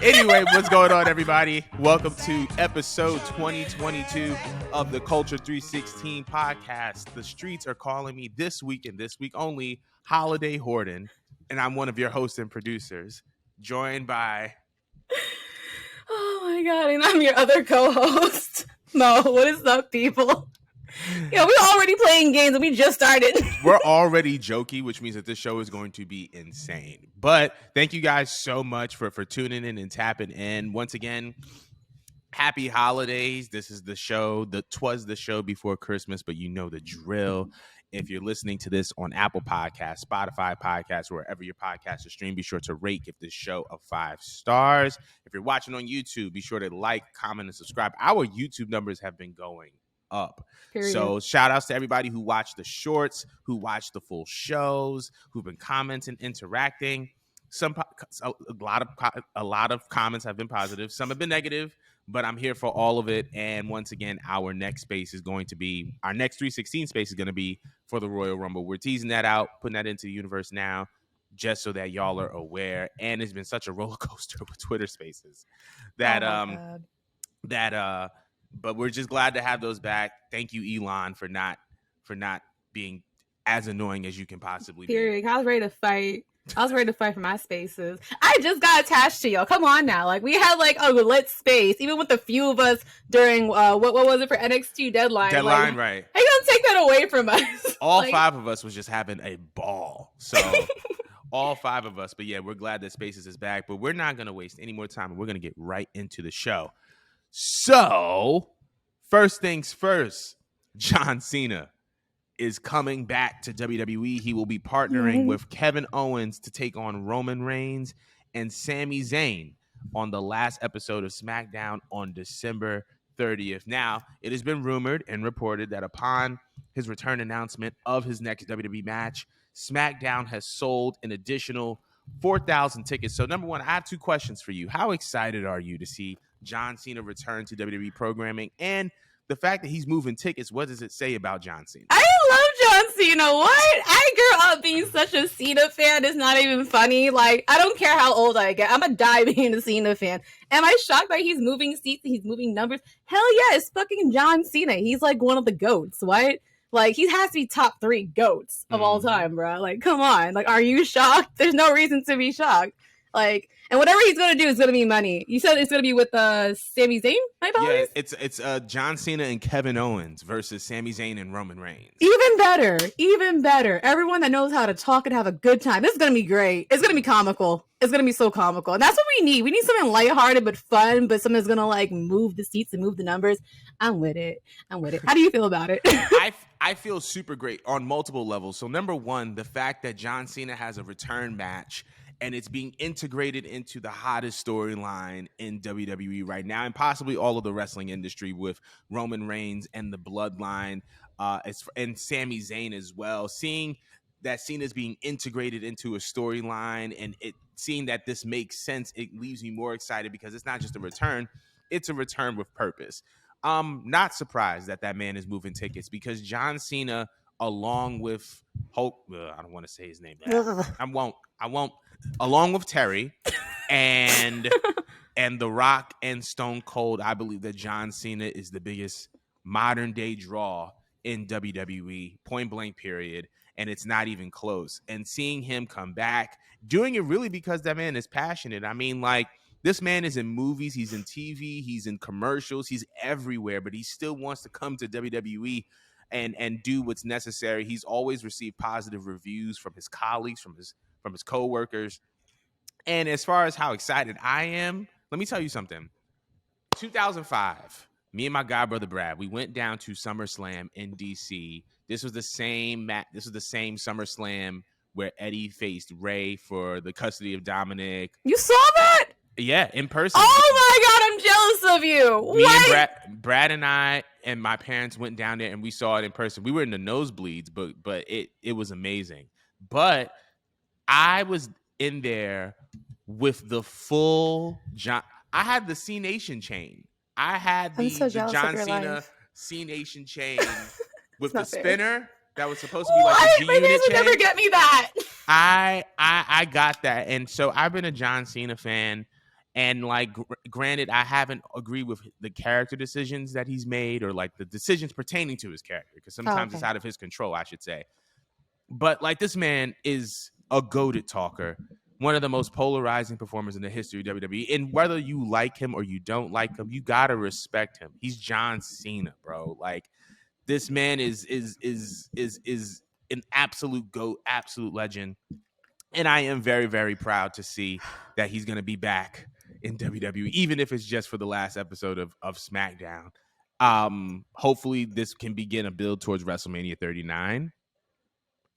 Anyway, what's going on, everybody? Welcome to episode 2022 of the Culture 316 podcast. The streets are calling me this week and this week only, Holiday Horton, and I'm one of your hosts and producers, joined by... Oh my god, and I'm your other co-host. Mo, what is up, people? Yeah, we're already playing games and we just started. We're already jokey, which means that this show is going to be insane. But thank you guys so much for tuning in and tapping in. Once again, happy holidays. This is the show. Twas the show before Christmas, but you know the drill. If you're listening to this on Apple Podcasts, Spotify Podcasts, wherever your podcasts are streamed, be sure to rate, give this show a 5 stars. If you're watching on YouTube, be sure to like, comment, and subscribe. Our YouTube numbers have been going up. Period. So shout outs to everybody who watched the shorts, who watched the full shows, who've been commenting, interacting. A lot of comments have been positive. Some have been negative, but I'm here for all of it. And once again, our next 316 space is going to be for the Royal Rumble. We're teasing that out, putting that into the universe now, just so that y'all are aware. And it's been such a roller coaster with Twitter Spaces but we're just glad to have those back. Thank you, Elon, for not being as annoying as you can possibly be. Period. I was ready to fight. For my spaces. I just got attached to y'all. Come on now. Like, we had a lit space, even with a few of us during what was it for NXT Deadline? Right. How you gonna take that away from us? All 5 of us was just having a ball. So all 5 of us. But yeah, we're glad that Spaces is back. But we're not gonna waste any more time. We're gonna get right into the show. So, first things first, John Cena is coming back to WWE. He will be partnering with Kevin Owens to take on Roman Reigns and Sami Zayn on the last episode of SmackDown on December 30th. Now, it has been rumored and reported that upon his return announcement of his next WWE match, SmackDown has sold an additional 4,000 tickets. So, number one, I have 2 questions for you. How excited are you to see John Cena return to WWE programming? And the fact that he's moving tickets, what does it say about John Cena? I love John Cena. What? I grew up being such a Cena fan. It's not even funny. Like, I don't care how old I get. I'm going to die being a Cena fan. Am I shocked that he's moving seats and he's moving numbers? Hell yeah, it's fucking John Cena. He's like one of the GOATs. What? Like, he has to be top 3 GOATs of all time, bro. Like, come on. Like, are you shocked? There's no reason to be shocked. Like, and whatever he's going to do is going to be money. You said it's going to be with Sami Zayn? My apologies? Yeah, it's John Cena and Kevin Owens versus Sami Zayn and Roman Reigns. Even better. Everyone that knows how to talk and have a good time. This is going to be great. It's going to be comical. It's going to be so comical. And that's what we need. We need something lighthearted but fun, but something that's going to, move the seats and move the numbers. I'm with it. How do you feel about it? I feel super great on multiple levels. So, number one, the fact that John Cena has a return match and it's being integrated into the hottest storyline in WWE right now, and possibly all of the wrestling industry, with Roman Reigns and the Bloodline, and Sami Zayn as well. Seeing that Cena's being integrated into a storyline and seeing that this makes sense, it leaves me more excited because it's not just a return, it's a return with purpose. I'm not surprised that man is moving tickets because John Cena, along with I don't want to say his name. I won't. Along with Terry and The Rock and Stone Cold, I believe that John Cena is the biggest modern day draw in WWE, point blank period. And it's not even close. And seeing him come back, doing it really because that man is passionate. I mean, this man is in movies, he's in TV, he's in commercials, he's everywhere, but he still wants to come to WWE and do what's necessary. He's always received positive reviews from his colleagues, from his coworkers. And as far as how excited I am, let me tell you something. 2005, me and my godbrother Brad, we went down to SummerSlam in DC. This was the same SummerSlam where Eddie faced Ray for the custody of Dominic. You saw that? Yeah, in person. Oh my God, I'm jealous of you. Me and Brad and I and my parents went down there and we saw it in person. We were in the nosebleeds, but it was amazing. But I was in there with the full John. I had the C Nation chain. I had the John Cena C Nation chain with the spinner that was supposed to be like a G Unit chain. My parents would never get me that. I got that, and so I've been a John Cena fan And like, granted, I haven't agreed with the character decisions that he's made, or like the decisions pertaining to his character, because sometimes it's out of his control, I should say. But like, this man is a goated talker, one of the most polarizing performers in the history of WWE. And whether you like him or you don't like him, you gotta respect him. He's John Cena, bro. Like, this man is an absolute GOAT, absolute legend. And I am very, very proud to see that he's gonna be back in WWE, even if it's just for the last episode of SmackDown. Hopefully this can begin a build towards WrestleMania 39.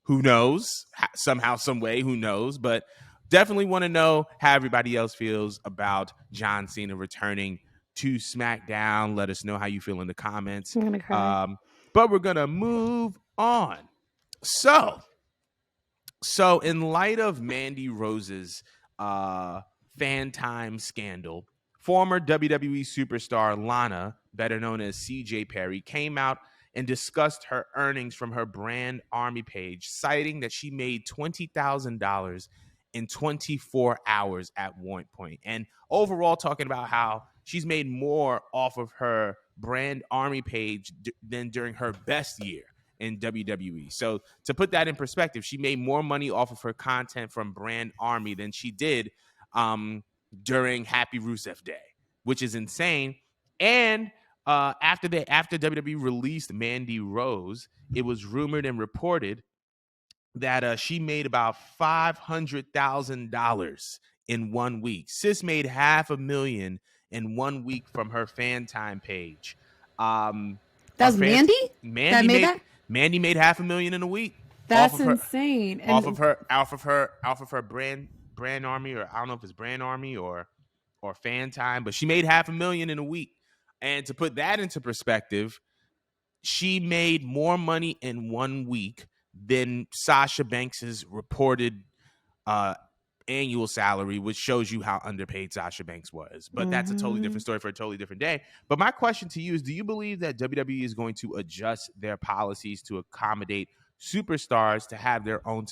Who knows? Somehow, some way, who knows? But definitely want to know how everybody else feels about John Cena returning to SmackDown. Let us know how you feel in the comments. I'm gonna cry. But we're gonna move on. So in light of Mandy Rose's fan time scandal, former WWE superstar Lana, better known as CJ Perry, came out and discussed her earnings from her brand Army page, citing that she made $20,000 in 24 hours at one point. And overall, talking about how she's made more off of her brand Army page than during her best year in WWE. So to put that in perspective, she made more money off of her content from brand Army than she did during Happy Rusev Day, which is insane. And after WWE released Mandy Rose, it was rumored and reported that she made about $500,000 in 1 week. Sis made $500,000 in 1 week from her fan time page. That's Mandy? Mandy made $500,000 in a week. That's insane. Off of her brand Army, or I don't know if it's brand Army or fan time, but she made $500,000 in a week. And to put that into perspective, she made more money in 1 week than Sasha Banks's reported annual salary, which shows you how underpaid Sasha Banks was. But that's a totally different story for a totally different day. But my question to you is, do you believe that WWE is going to adjust their policies to accommodate superstars to have their own,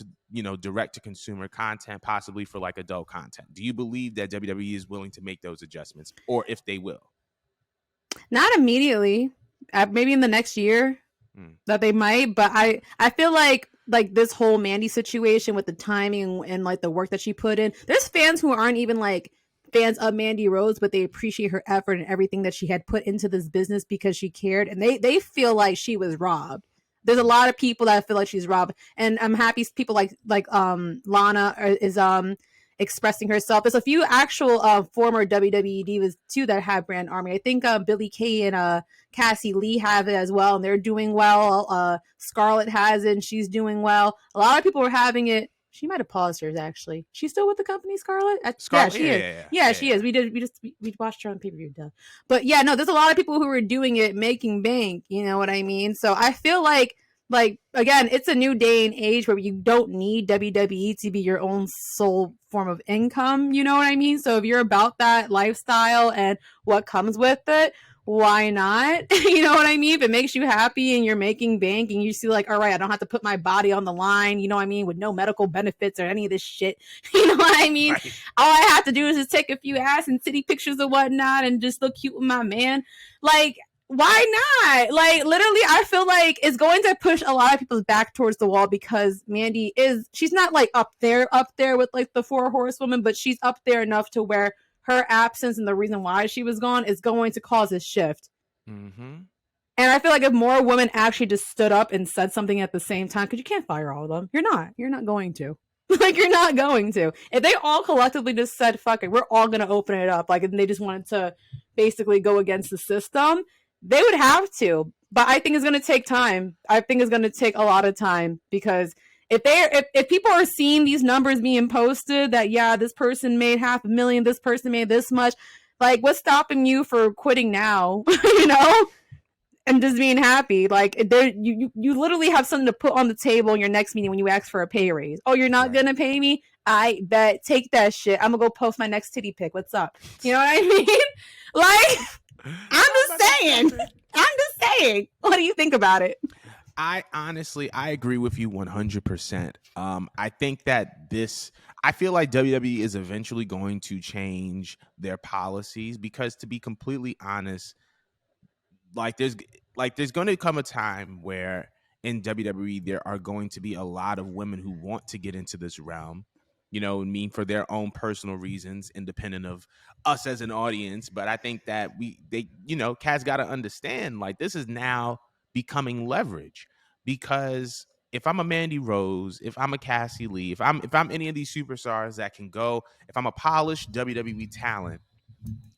direct to consumer content, possibly for like adult content? Do you believe that WWE is willing to make those adjustments, or if they will? Not immediately. Maybe in the next year that they might. But I feel like this whole Mandy situation with the timing and like the work that she put in, there's fans who aren't even like fans of Mandy Rose, but they appreciate her effort and everything that she had put into this business because she cared, and they feel like she was robbed. There's a lot of people that feel like she's robbed, and I'm happy people like Lana is expressing herself. There's a few actual former WWE divas too that have brand Army. I think Billie Kay and Cassie Lee have it as well, and they're doing well. Scarlett has it, and she's doing well. A lot of people are having it. She might have paused hers, actually. She's still with the company, Scarlett? Scarlett? Yeah, she is. Yeah, she is. We watched her on pay-per-view, duh. But yeah, no, there's a lot of people who are doing it, making bank, you know what I mean? So I feel like, again, it's a new day and age where you don't need WWE to be your own sole form of income, you know what I mean? So if you're about that lifestyle and what comes with it, why not? You know what I mean? If it makes you happy and you're making bank and you see like, all right, I don't have to put my body on the line, you know what I mean, with no medical benefits or any of this shit. You know what I mean? Right. All I have to do is just take a few ass and titty pictures or whatnot and just look cute with my man. Like, why not? Like, literally, I feel like it's going to push a lot of people back towards the wall because Mandy she's not like up there with like the 4 horsewomen, but she's up there enough to where her absence and the reason why she was gone is going to cause a shift. Mm-hmm. And I feel like if more women actually just stood up and said something at the same time, because you can't fire all of them. You're not going to. Like, you're not going to. If they all collectively just said, fuck it, we're all going to open it up, like, and they just wanted to basically go against the system, they would have to. But I think it's going to take time. I think it's going to take a lot of time because if people are seeing these numbers being posted that, yeah, this person made $500,000, this person made this much, like, what's stopping you for quitting now? You know? And just being happy. Like, you literally have something to put on the table in your next meeting when you ask for a pay raise. Oh, you're not going to pay me? I bet. Take that shit. I'm going to go post my next titty pic. What's up? You know what I mean? Like, I'm just saying. What do you think about it? I honestly, I agree with you 100%. I think that I feel like WWE is eventually going to change their policies because, to be completely honest, like there's there's going to come a time where in WWE there are going to be a lot of women who want to get into this realm, I mean, for their own personal reasons, independent of us as an audience. But I think that Cat's got to understand, like, this is now becoming leverage, because if I'm a Mandy Rose, if I'm a Cassie Lee, if I'm any of these superstars that can go, if I'm a polished WWE talent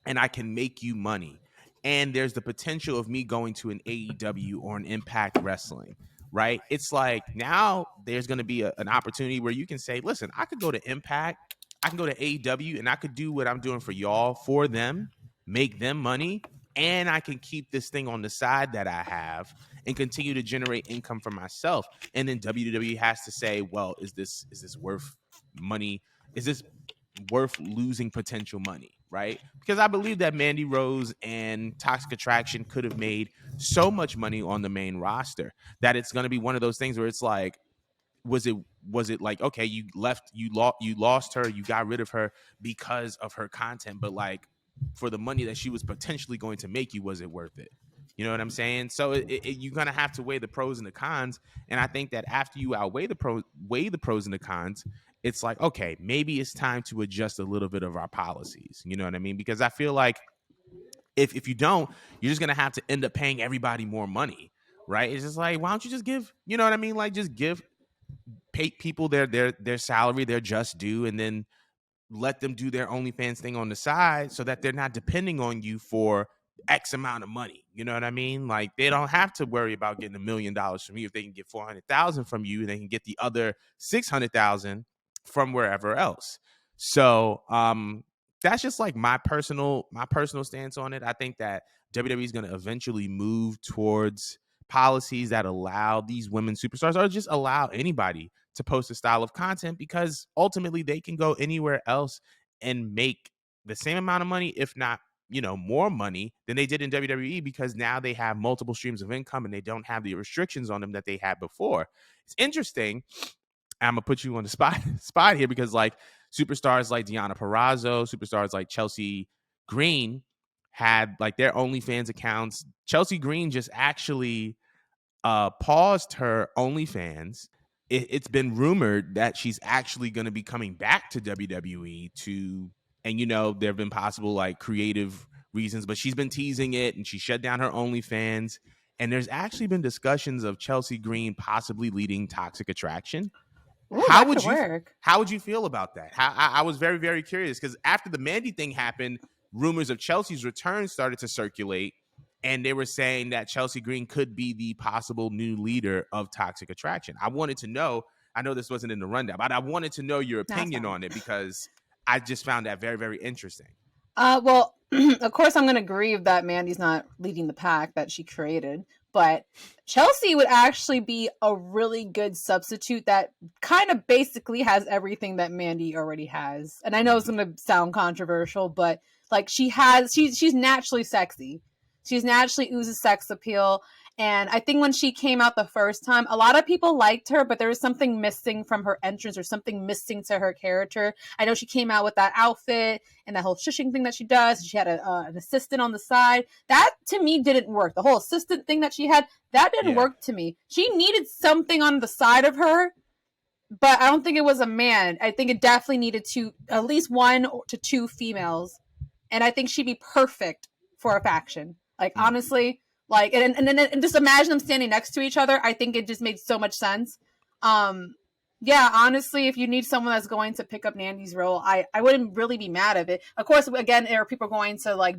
and I can make you money. And there's the potential of me going to an AEW or an Impact Wrestling, right? It's like now there's going to be an opportunity where you can say, listen, I could go to Impact, I can go to AEW, and I could do what I'm doing for y'all for them, make them money, and I can keep this thing on the side that I have and continue to generate income for myself. And then WWE has to say, well, is this worth money? Is this worth losing potential money, right? Because I believe that Mandy Rose and Toxic Attraction could have made so much money on the main roster that it's going to be one of those things where it's like, was it like, okay, you lost her, you got rid of her because of her content, but like for the money that she was potentially going to make you, was it worth it? You know what I'm saying? So you're gonna have to weigh the pros and the cons, and I think that after you weigh the pros and the cons, it's like, okay, maybe it's time to adjust a little bit of our policies. You know what I mean? Because I feel like if you don't, you're just gonna have to end up paying everybody more money, right? It's just like, why don't you just give, you know what I mean? Like, just pay people their salary, their just due, and then let them do their OnlyFans thing on the side so that they're not depending on you for X amount of money. You know what I mean? Like, they don't have to worry about getting $1 million from you if they can get 400,000 from you, and they can get the other 600,000 from wherever else. So that's just like my personal stance on it. I think that WWE is going to eventually move towards policies that allow these women superstars, or just allow anybody to post a style of content, because ultimately they can go anywhere else and make the same amount of money, if not, more money than they did in WWE, because now they have multiple streams of income and they don't have the restrictions on them that they had before. It's interesting. I'm gonna put you on the spot here, because like superstars like Deonna Purrazzo, superstars like Chelsea Green had like their OnlyFans accounts. Chelsea Green just actually paused her OnlyFans. It's been rumored that she's actually going to be coming back to WWE and there have been possible like creative reasons, but she's been teasing it, and she shut down her OnlyFans. And there's actually been discussions of Chelsea Green possibly leading Toxic Attraction. Ooh, that could work. How would you feel about that? I was very, very curious, because after the Mandy thing happened, rumors of Chelsea's return started to circulate, and they were saying that Chelsea Green could be the possible new leader of Toxic Attraction. I wanted to know, I know this wasn't in the rundown, but I wanted to know your opinion on it, because I just found that very, very interesting. Well, of course, I'm going to agree that Mandy's not leading the pack that she created, but Chelsea would actually be a really good substitute that kind of basically has everything that Mandy already has. And I know it's going to sound controversial, but like she's naturally sexy. She's naturally oozes sex appeal. And I think when she came out the first time, a lot of people liked her, but there was something missing from her entrance, or something missing to her character. I know she came out with that outfit and that whole shushing thing that she does. She had an assistant on the side. That, to me, didn't work. The whole assistant thing that she had, that didn't work to me. She needed something on the side of her, but I don't think it was a man. I think it definitely needed at least 1 to 2 females. And I think she'd be perfect for a faction. Like, honestly... Like, and just imagine them standing next to each other. I think it just made so much sense. Yeah, honestly, if you need someone that's going to pick up Nandy's role, I wouldn't really be mad at it. Of course, again, there are people going to like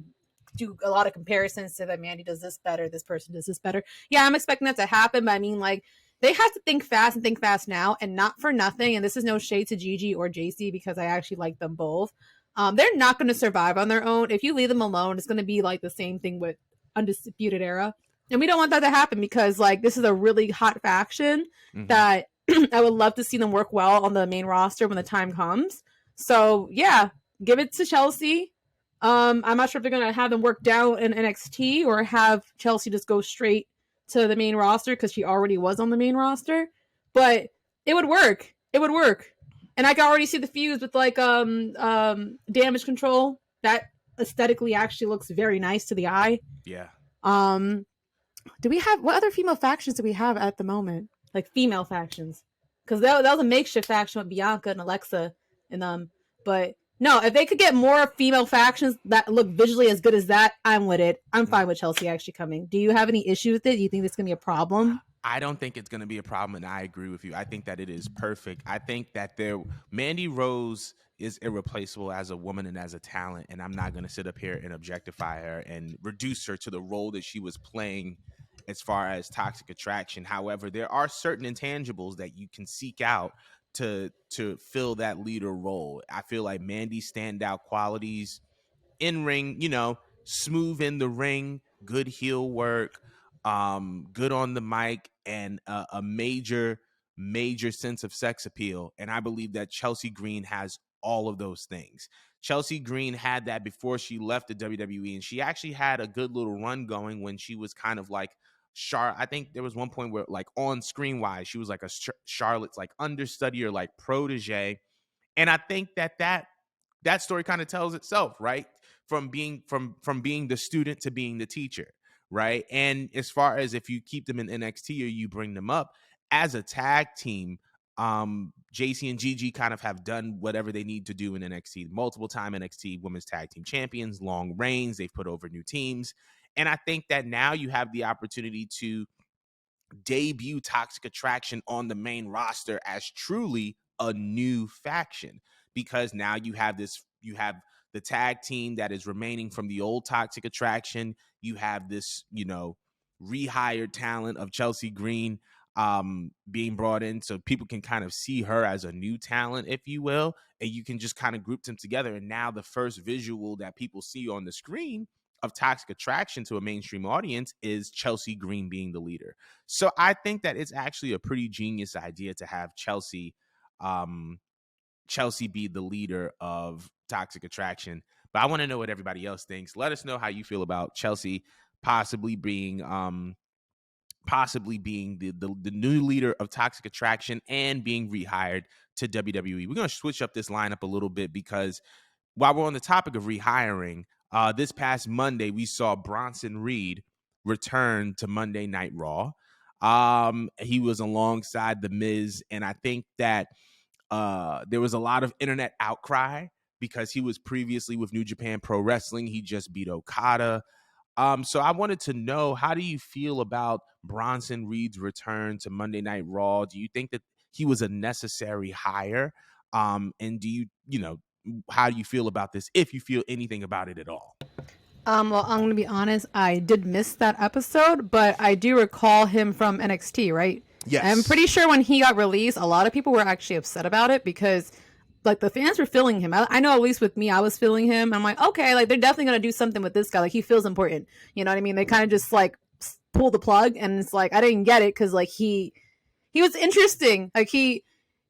do a lot of comparisons to that Mandy does this better, this person does this better. Yeah, I'm expecting that to happen, but I mean, like, they have to think fast and think fast now, and not for nothing. And this is no shade to Gigi or JC, because I actually like them both. They're not going to survive on their own. If you leave them alone, it's going to be like the same thing with Undisputed Era, and we don't want that to happen, because like this is a really hot faction that I would love to see them work well on the main roster when the time comes. So yeah, give it to Chelsea. I'm not sure if they're gonna have them work down in NXT or have Chelsea just go straight to the main roster because she already was on the main roster, but it would work. It would work, and I can already see the fuse with like damage control. That aesthetically actually looks very nice to the eye. Yeah. Do we have what other female factions do we have at the moment? Like female factions, because that was a makeshift faction with Bianca and Alexa and But no, if they could get more female factions that look visually as good as that, I'm with it. I'm fine with Chelsea actually coming. Do you have any issue with it? Do you think this gonna be a problem? I don't think it's going to be a problem, and I agree with you. I think that it is perfect. I think that Mandy Rose is irreplaceable as a woman and as a talent, and I'm not going to sit up here and objectify her and reduce her to the role that she was playing as far as Toxic Attraction. However, there are certain intangibles that you can seek out to fill that leader role. I feel like Mandy's standout qualities in ring, smooth in the ring, good heel work, good on the mic, and a major sense of sex appeal. And I believe that Chelsea Green has all of those things. Chelsea Green had that before she left the WWE, and she actually had a good little run going when she was kind of like I think there was one point where, like, on screen wise, she was like a Charlotte's like understudy or like protege. And I think that story kind of tells itself, right? From being the student to being the teacher, right? And as far as if you keep them in NXT or you bring them up as a tag team, JC and Gigi kind of have done whatever they need to do in NXT. Multiple time NXT Women's Tag Team Champions, long reigns, they've put over new teams. And I think that now you have the opportunity to debut Toxic Attraction on the main roster as truly a new faction, because now you have the tag team that is remaining from the old Toxic Attraction. You have this, rehired talent of Chelsea Green being brought in, so people can kind of see her as a new talent, if you will, and you can just kind of group them together. And now the first visual that people see on the screen of Toxic Attraction to a mainstream audience is Chelsea Green being the leader. So I think that it's actually a pretty genius idea to have Chelsea be the leader of Toxic Attraction. But I want to know what everybody else thinks. Let us know how you feel about Chelsea possibly being the new leader of Toxic Attraction and being rehired to WWE. We're going to switch up this lineup a little bit, because while we're on the topic of rehiring, this past Monday we saw Bronson Reed return to Monday Night Raw. He was alongside The Miz, and I think that there was a lot of internet outcry because he was previously with New Japan Pro Wrestling. He just beat Okada. So I wanted to know, how do you feel about Bronson Reed's return to Monday Night Raw? Do you think that he was a necessary hire? And do how do you feel about this, if you feel anything about it at all? Well, I'm going to be honest. I did miss that episode, but I do recall him from NXT, right? Yes. I'm pretty sure when he got released, a lot of people were actually upset about it because, like, the fans were feeling him. I know, at least with me, I was feeling him. I'm like, okay, like, they're definitely going to do something with this guy. Like, he feels important. You know what I mean? They kind of just, like, pull the plug, and it's like, I didn't get it because, like, he was interesting. Like, he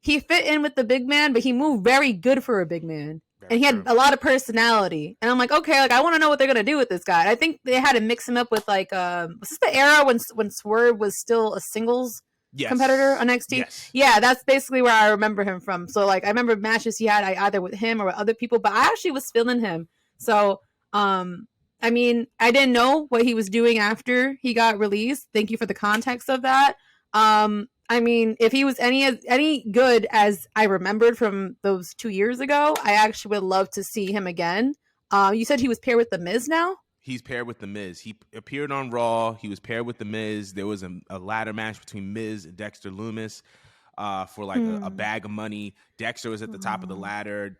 fit in with the big man, but he moved very good for a big man. And he had a lot of personality. And I'm like, okay, like, I want to know what they're going to do with this guy. I think they had to mix him up with, like, was this the era when Swerve was still a singles competitor on NXT? Yes. Yeah, that's basically where I remember him from. So, like, I remember matches he had either with him or with other people, but I actually was feeling him. So, I mean, I didn't know what he was doing after he got released. Thank you for the context of that. I mean, if he was any good as I remembered from those 2 years ago, I actually would love to see him again. You said he was paired with The Miz now? He's paired with The Miz. He appeared on Raw. He was paired with The Miz. There was a ladder match between Miz and Dexter Lumis for like a bag of money. Dexter was at the top of the ladder.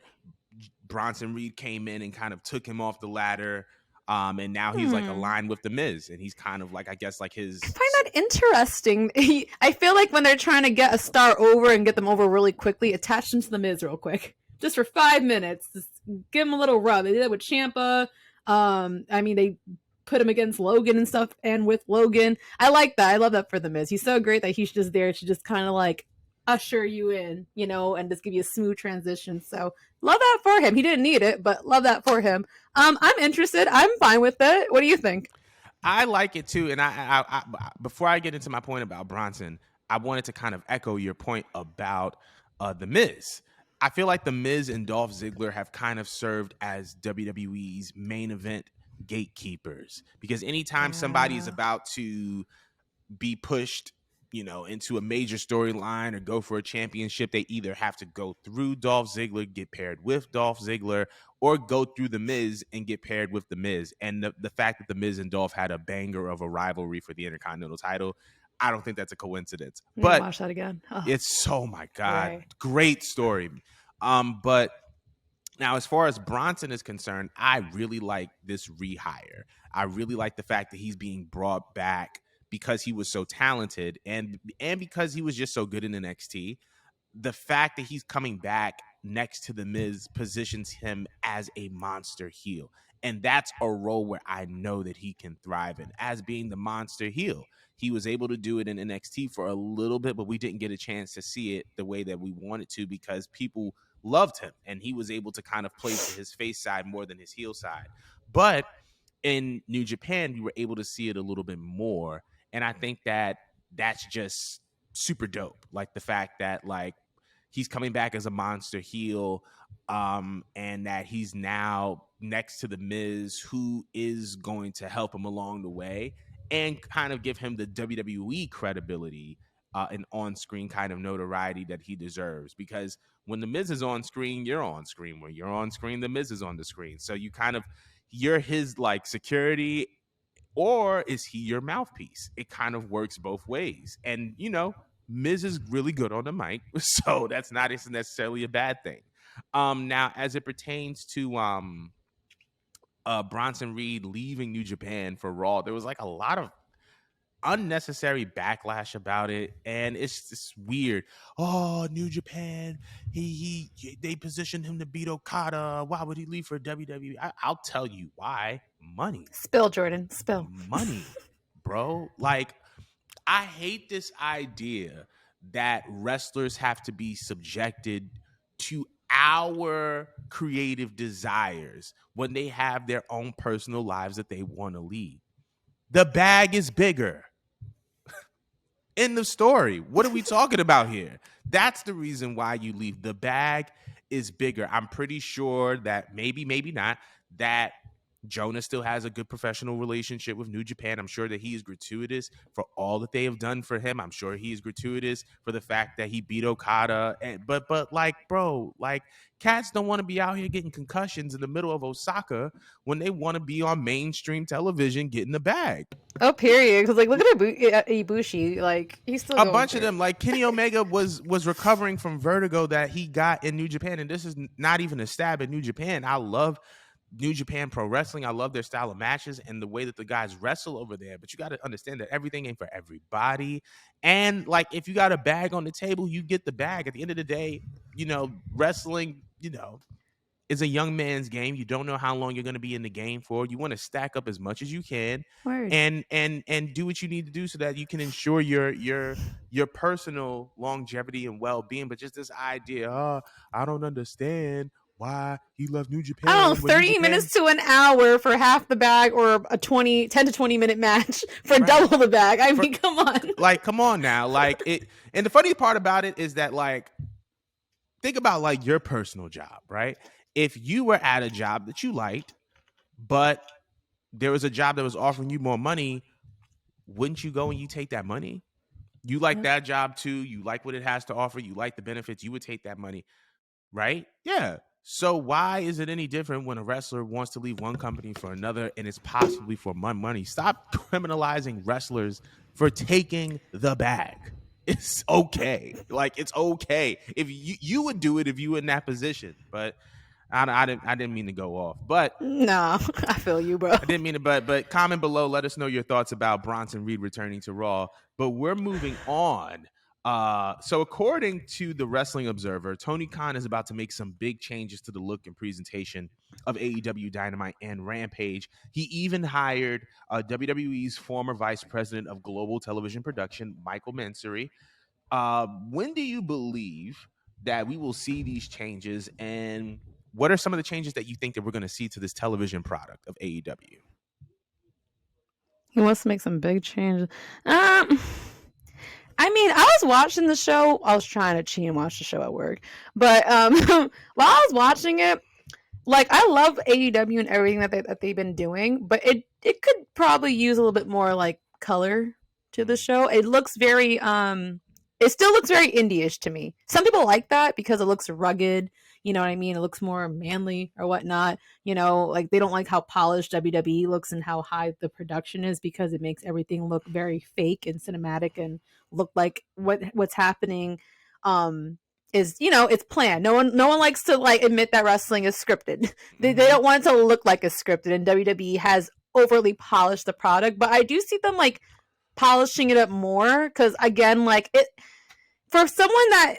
Bronson Reed came in and kind of took him off the ladder. And now he's like aligned with The Miz, and he's kind of like, I guess, like his. I find that interesting. I feel like when they're trying to get a star over and get them over really quickly, attach them to The Miz real quick, just for 5 minutes. Just give him a little rub. They did that with Ciampa. I mean, they put him against Logan and stuff, and with Logan, I like that. I love that for The Miz. He's so great that he's just there to just kind of like usher you in, and just give you a smooth transition. So love that for him. He didn't need it, but love that for him. I'm interested. I'm fine with it. What do you think? I like it too. And before I get into my point about Bronson, I wanted to kind of echo your point about the Miz. I feel like the Miz and Dolph Ziggler have kind of served as WWE's main event gatekeepers, because anytime somebody is Yeah. about to be pushed, into a major storyline or go for a championship, they either have to go through Dolph Ziggler, get paired with Dolph Ziggler, or go through the Miz and get paired with the Miz. And the fact that the Miz and Dolph had a banger of a rivalry for the Intercontinental title, I don't think that's a coincidence. I need to But watch that again. Oh, it's, oh my God, right. great story. But now, as far as Bronson is concerned, I really like this rehire. I really like the fact that he's being brought back because he was so talented, and because he was just so good in NXT. The fact that he's coming back next to the Miz positions him as a monster heel. And that's a role where I know that he can thrive in, as being the monster heel. He was able to do it in NXT for a little bit, but we didn't get a chance to see it the way that we wanted to, because people loved him and he was able to kind of play to his face side more than his heel side. But in New Japan, we were able to see it a little bit more. And I think that that's just super dope. Like the fact that, like, he's coming back as a monster heel, and that he's now next to the Miz, who is going to help him along the way and kind of give him the WWE credibility and on-screen kind of notoriety that he deserves. Because when the Miz is on screen, you're on screen. When you're on screen, the Miz is on the screen. So you're his like security, or is he your mouthpiece? It kind of works both ways. And, Miz is really good on the mic, so that's not necessarily a bad thing. Now, as it pertains to Bronson Reed leaving New Japan for Raw, there was like a lot of unnecessary backlash about it, and it's just weird. Oh, New Japan, they positioned him to beat Okada. Why would he leave for WWE? I'll tell you why. Money. Spill, Jordan. Spill. Money, bro. Like, I hate this idea that wrestlers have to be subjected to our creative desires when they have their own personal lives that they want to lead. The bag is bigger. End of story. What are we talking about here? That's the reason why you leave. The bag is bigger. I'm pretty sure that maybe not, that Jonah still has a good professional relationship with New Japan. I'm sure that he is gratuitous for all that they have done for him. I'm sure he is gratuitous for the fact that he beat Okada. But like, bro, like, cats don't want to be out here getting concussions in the middle of Osaka when they want to be on mainstream television getting the bag. Oh, period. Because like, look at Ibushi. Like, he's still A going bunch through of them, like Kenny Omega was recovering from vertigo that he got in New Japan, and this is not even a stab at New Japan. I love New Japan Pro Wrestling. I love their style of matches and the way that the guys wrestle over there. But you got to understand that everything ain't for everybody. And like, if you got a bag on the table, you get the bag. At the end of the day, wrestling, is a young man's game. You don't know how long you're going to be in the game for. You want to stack up as much as you can, Word. and do what you need to do so that you can ensure your personal longevity and well-being. But just this idea, I don't understand why he left New Japan. I don't know, 30 minutes to an hour for half the bag, or a 10 to 20 minute match for double the bag. I mean, come on. Like, come on now. Like, it. And the funny part about it is that, like, think about like your personal job, right? If you were at a job that you liked, but there was a job that was offering you more money, wouldn't you go and you take that money? You like that job too. You like what it has to offer. You like the benefits. You would take that money, right? Yeah. So why is it any different when a wrestler wants to leave one company for another, and it's possibly for money? Stop criminalizing wrestlers for taking the bag. It's okay. Like, it's okay. If you would do it if you were in that position, but I didn't mean to go off, but no, I feel you, bro. I didn't mean to, but comment below. Let us know your thoughts about Bronson Reed returning to Raw. But we're moving on. So according to the Wrestling Observer, Tony Khan is about to make some big changes to the look and presentation of AEW Dynamite and Rampage. He even hired WWE's former vice president of global television production, Michael Mansouri. When do you believe that we will see these changes, and what are some of the changes that you think that we're going to see to this television product of AEW? He wants to make some big changes. I mean, I was watching the show. I was trying to cheat and watch the show at work, but while I was watching it, like I love AEW and everything that they've been doing, but it could probably use a little bit more like color to the show. It looks very it still looks very indie-ish to me. Some people like that because it looks rugged, you know what I mean? It looks more manly or whatnot. You know, like they don't like how polished WWE looks and how high the production is because it makes everything look very fake and cinematic and look like what's happening is, you know, it's planned. No one likes to like admit that wrestling is scripted. They don't want it to look like it's scripted, and WWE has overly polished the product, but I do see them like polishing it up more because again, like it for someone that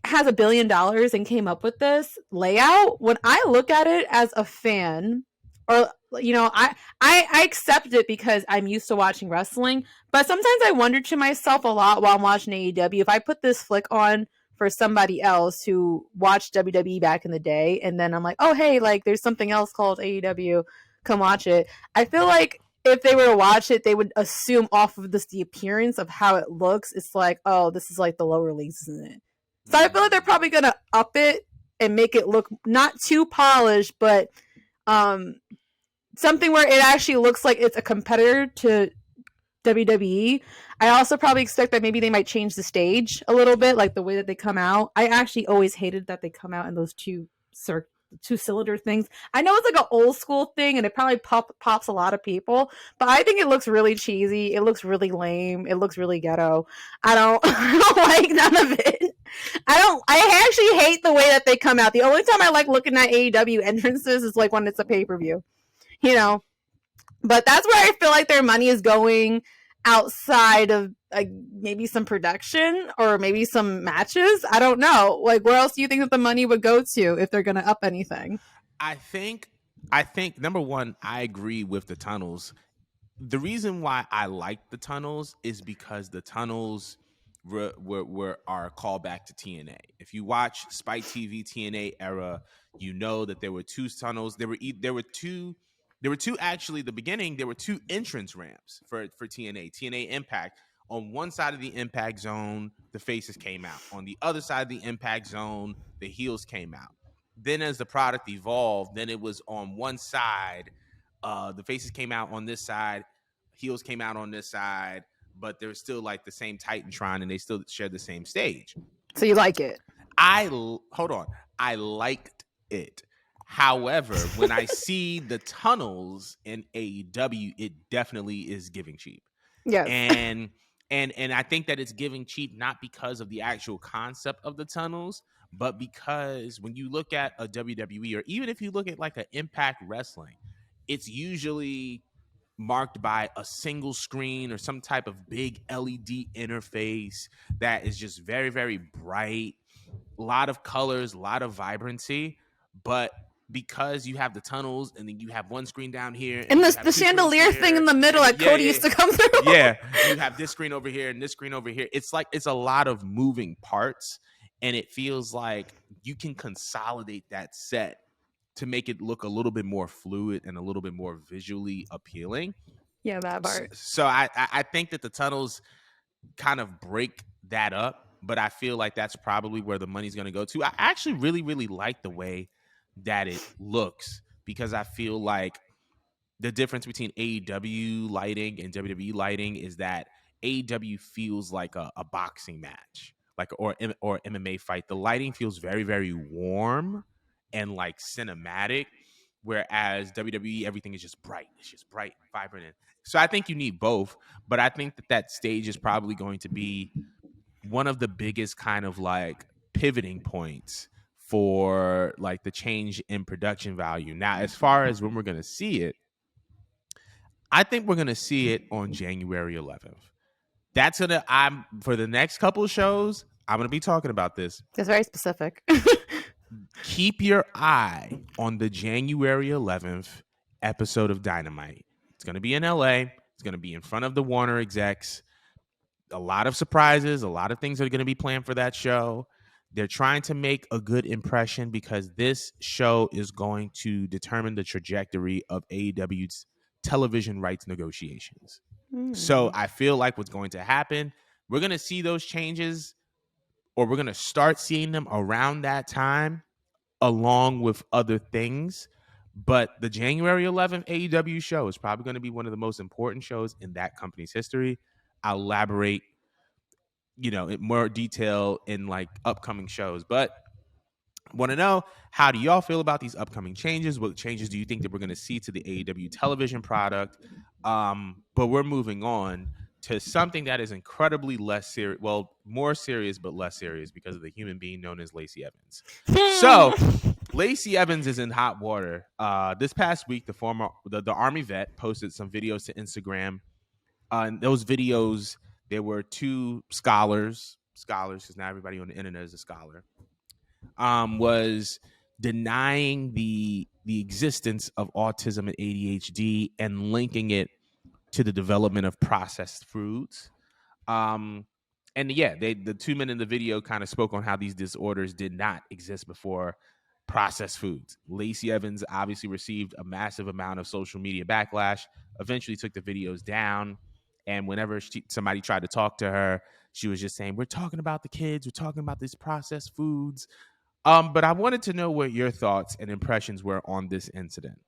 has $1 billion and came up with this layout, when I look at it as a fan, or you know, I accept it because I'm used to watching wrestling, but sometimes I wonder to myself a lot while I'm watching AEW, if I put this flick on for somebody else who watched WWE back in the day, and then I'm like, oh hey, like there's something else called AEW, come watch it. I feel like if they were to watch it, they would assume off of this the appearance of how it looks, it's like, oh, this is like the lower leagues, isn't it? So I feel like they're probably gonna up it and make it look not too polished, but something where it actually looks like it's a competitor to WWE. I also probably expect that maybe they might change the stage a little bit, like the way that they come out. I actually always hated that they come out in those two-cylinder things. I know it's like an old school thing and it probably pops a lot of people, but I think it looks really cheesy. It looks really lame. It looks really ghetto. I don't like none of it. I actually hate the way that they come out. The only time I like looking at AEW entrances is like when it's a pay-per-view, you know. But that's where I feel like their money is going outside of like maybe some production or maybe some matches. I don't know. Like, where else do you think that the money would go to if they're going to up anything? I think number one, I agree with the tunnels. The reason why I like the tunnels is because the tunnels were our callback to TNA. If you watch Spike TV TNA era, you know that there were two tunnels. There were two actually. The beginning, there were two entrance ramps for TNA Impact. On one side of the Impact Zone, the faces came out. On the other side of the Impact Zone, the heels came out. Then as the product evolved, then it was on one side, the faces came out on this side, heels came out on this side, but they're still like the same Titantron and they still share the same stage. So you like it? I liked it. However, when I see the tunnels in AEW, it definitely is giving cheap. Yes. And I think that it's giving cheap not because of the actual concept of the tunnels, but because when you look at a WWE or even if you look at like an Impact Wrestling, it's usually marked by a single screen or some type of big LED interface that is just very, very bright, a lot of colors, a lot of vibrancy. But because you have the tunnels and then you have one screen down here and the chandelier thing in the middle that Cody used to come through. Yeah, you have this screen over here and this screen over here. It's like it's a lot of moving parts, and it feels like you can consolidate that set to make it look a little bit more fluid and a little bit more visually appealing. Yeah, that part. So I think that the tunnels kind of break that up, but I feel like that's probably where the money's going to go to. I actually really, really like the way that it looks because I feel like the difference between AEW lighting and WWE lighting is that AEW feels like a boxing match, like or MMA fight. The lighting feels very, very warm and like cinematic, whereas WWE everything is just bright. It's just bright, vibrant. And so I think you need both, but I think that stage is probably going to be one of the biggest kind of like pivoting points for like the change in production value. Now, as far as when we're going to see it, I think we're going to see it on January 11th. That's going to, for the next couple of shows, I'm going to be talking about this. It's very specific. Keep your eye on the January 11th episode of Dynamite. It's going to be in LA. It's going to be in front of the Warner execs. A lot of surprises, a lot of things are going to be planned for that show. They're trying to make a good impression because this show is going to determine the trajectory of AEW's television rights negotiations. So I feel like what's going to happen, we're going to see those changes, or we're going to start seeing them around that time along with other things. But the January 11th AEW show is probably going to be one of the most important shows in that company's history. I'll elaborate, in more detail in like upcoming shows. But want to know, how do y'all feel about these upcoming changes? What changes do you think that we're going to see to the AEW television product? But we're moving on to something that is incredibly less serious, well, more serious but less serious, because of the human being known as Lacey Evans. So Lacey Evans is in hot water. This past week, the Army vet posted some videos to Instagram. In those videos, there were two scholars, because now everybody on the internet is a scholar, was denying the existence of autism and ADHD and linking it to the development of processed foods. And yeah, the two men in the video kind of spoke on how these disorders did not exist before processed foods. Lacey Evans obviously received a massive amount of social media backlash, eventually took the videos down. And whenever somebody tried to talk to her, she was just saying, we're talking about the kids, we're talking about these processed foods. But I wanted to know what your thoughts and impressions were on this incident.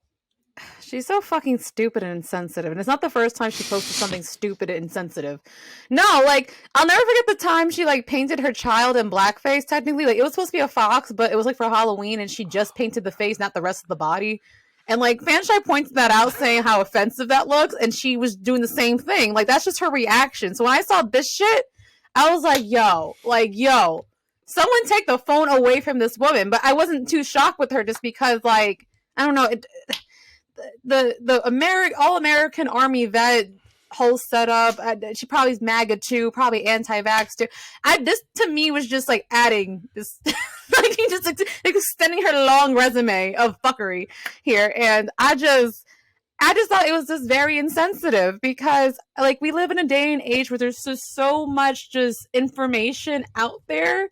She's so fucking stupid and insensitive. And it's not the first time she posted something stupid and insensitive. No, like, I'll never forget the time she, like, painted her child in blackface, technically. Like, it was supposed to be a fox, but it was, like, for Halloween, and she just painted the face, not the rest of the body. And, like, Fanshai pointed that out, saying how offensive that looks, and she was doing the same thing. Like, that's just her reaction. So when I saw this shit, I was like, yo, someone take the phone away from this woman. But I wasn't too shocked with her just because, like, I don't know, the all-American Army vet whole setup, she probably is MAGA too, probably anti-vax too. This to me was just like adding this, like just extending her long resume of fuckery here, and I just thought it was just very insensitive, because like we live in a day and age where there's just so much just information out there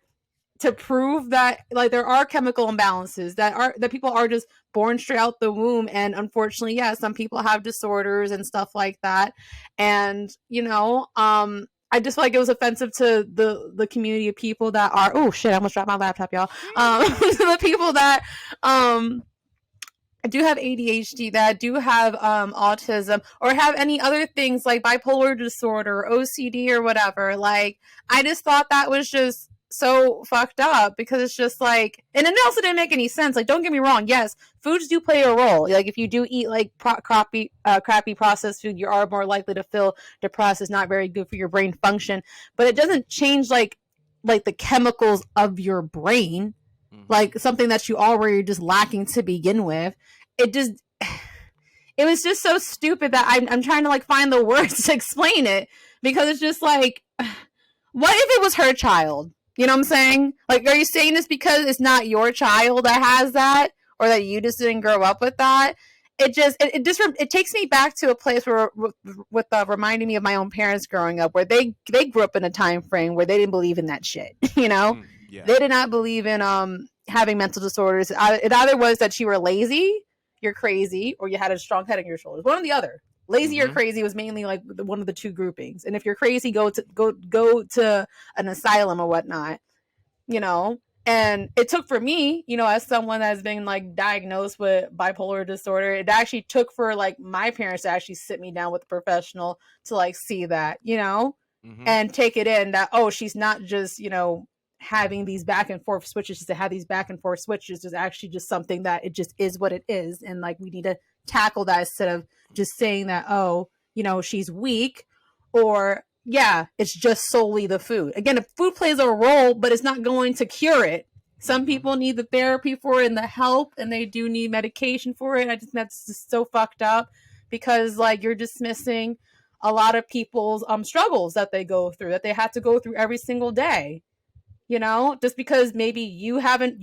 to prove that like there are chemical imbalances, that people are just born straight out the womb, and unfortunately, yeah, some people have disorders and stuff like that. And I just feel like it was offensive to the community of people that are, oh shit, I almost dropped my laptop, y'all. To the people that do have ADHD, that do have autism, or have any other things like bipolar disorder or OCD or whatever. Like, I just thought that was just so fucked up, because it's just like, and it also didn't make any sense. Like, don't get me wrong, yes, foods do play a role. Like, if you do eat like crappy processed food, you are more likely to feel depressed. It's not very good for your brain function, but it doesn't change like the chemicals of your brain, like something that you already just lacking to begin with. It was just so stupid that I'm trying to like find the words to explain it, because it's just like, what if it was her child? You know what I'm saying? Like, are you saying this because it's not your child that has that, or that you just didn't grow up with that? It takes me back to a place where with reminding me of my own parents growing up, where they grew up in a time frame where they didn't believe in that shit. Yeah. They did not believe in having mental disorders. It either was that you were lazy, you're crazy, or you had a strong head on your shoulders. One or the other. Lazy or crazy was mainly like one of the two groupings. And if you're crazy, go to an asylum or whatnot, And it took for me, as someone that's been like diagnosed with bipolar disorder, it actually took for like my parents to actually sit me down with a professional to like see that, and take it in that, oh, she's not just, having these back and forth switches. To have these back and forth switches is actually just something that it just is what it is. And like, we need to tackle that instead of just saying that, oh, she's weak, or yeah, it's just solely the food. Again, if food plays a role, but it's not going to cure it. Some people need the therapy for it and the help, and they do need medication for it. I just, that's just so fucked up, because like, you're dismissing a lot of people's struggles that they go through, that they have to go through every single day. Just because maybe you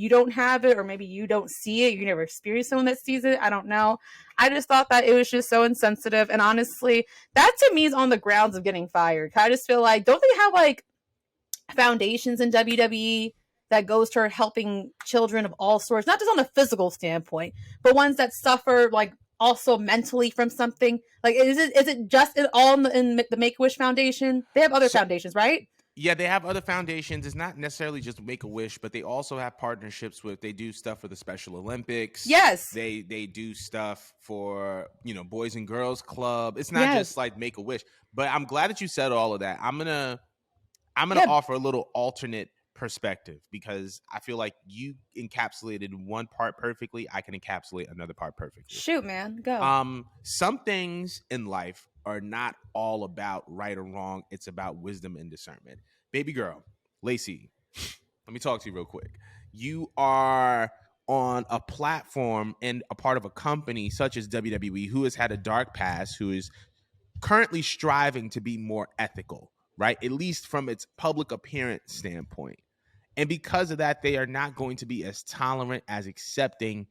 don't have it, or maybe you don't see it, you never experienced someone that sees it. I don't know. I just thought that it was just so insensitive. And honestly, that to me is on the grounds of getting fired. I just feel like, don't they have like foundations in WWE that goes toward helping children of all sorts, not just on a physical standpoint, but ones that suffer like also mentally from something? Like, is it just all in the Make a Wish Foundation? They have other So foundations, right? yeah, they have other foundations. It's not necessarily just Make a Wish, but they also have partnerships with. They do stuff for the Special Olympics. Yes. They do stuff for Boys and Girls Club. It's not just Yes. like Make a Wish. But I'm glad that you said all of that. I'm gonna Yeah. offer a little alternate perspective because I feel like you encapsulated one part perfectly. I can encapsulate another part perfectly. Shoot, man. Go. Some things in life are not all about right or wrong. It's about wisdom and discernment. Baby girl, Lacey, let me talk to you real quick. You are on a platform and a part of a company such as WWE who has had a dark past, who is currently striving to be more ethical, right? At least from its public appearance standpoint. And because of that, they are not going to be as tolerant, as accepting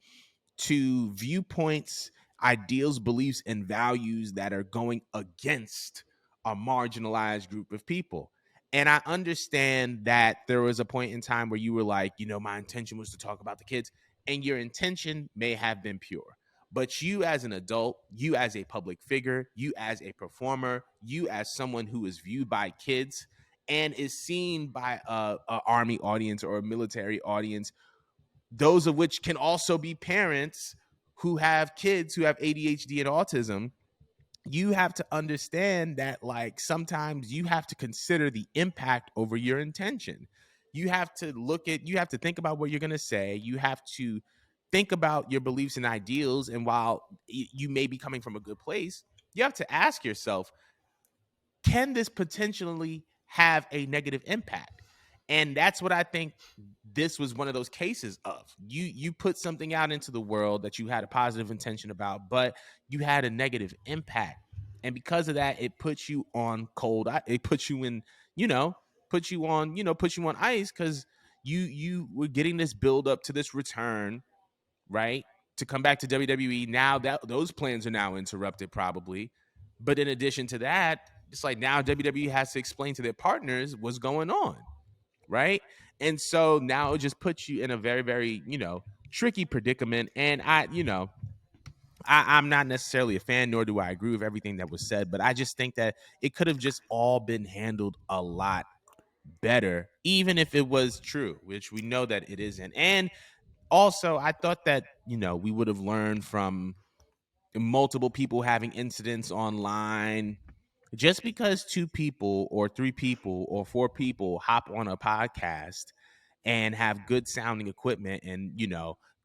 to viewpoints, ideals, beliefs, and values that are going against a marginalized group of people. And I understand that there was a point in time where you were like, my intention was to talk about the kids, and your intention may have been pure. But you, as an adult, you as a public figure, you as a performer, you as someone who is viewed by kids and is seen by a army audience or a military audience, those of which can also be parents who have kids who have ADHD and autism, you have to understand that like sometimes you have to consider the impact over your intention. You have to think about what you're going to say. You have to think about your beliefs and ideals. And while you may be coming from a good place, you have to ask yourself, can this potentially have a negative impact? And that's what I think this was one of those cases of. You put something out into the world that you had a positive intention about, but you had a negative impact. And because of that, it puts you on cold. It puts you in, puts you on ice because you were getting this build up to this return, right? To come back to WWE. Now that those plans are now interrupted, probably. But in addition to that, it's like now WWE has to explain to their partners what's going on, right? And so now it just puts you in a very, very, tricky predicament. And I'm not necessarily a fan, nor do I agree with everything that was said, but I just think that it could have just all been handled a lot better, even if it was true, which we know that it isn't. And also, I thought that, we would have learned from multiple people having incidents online. Just because two people or three people or four people hop on a podcast and have good sounding equipment and,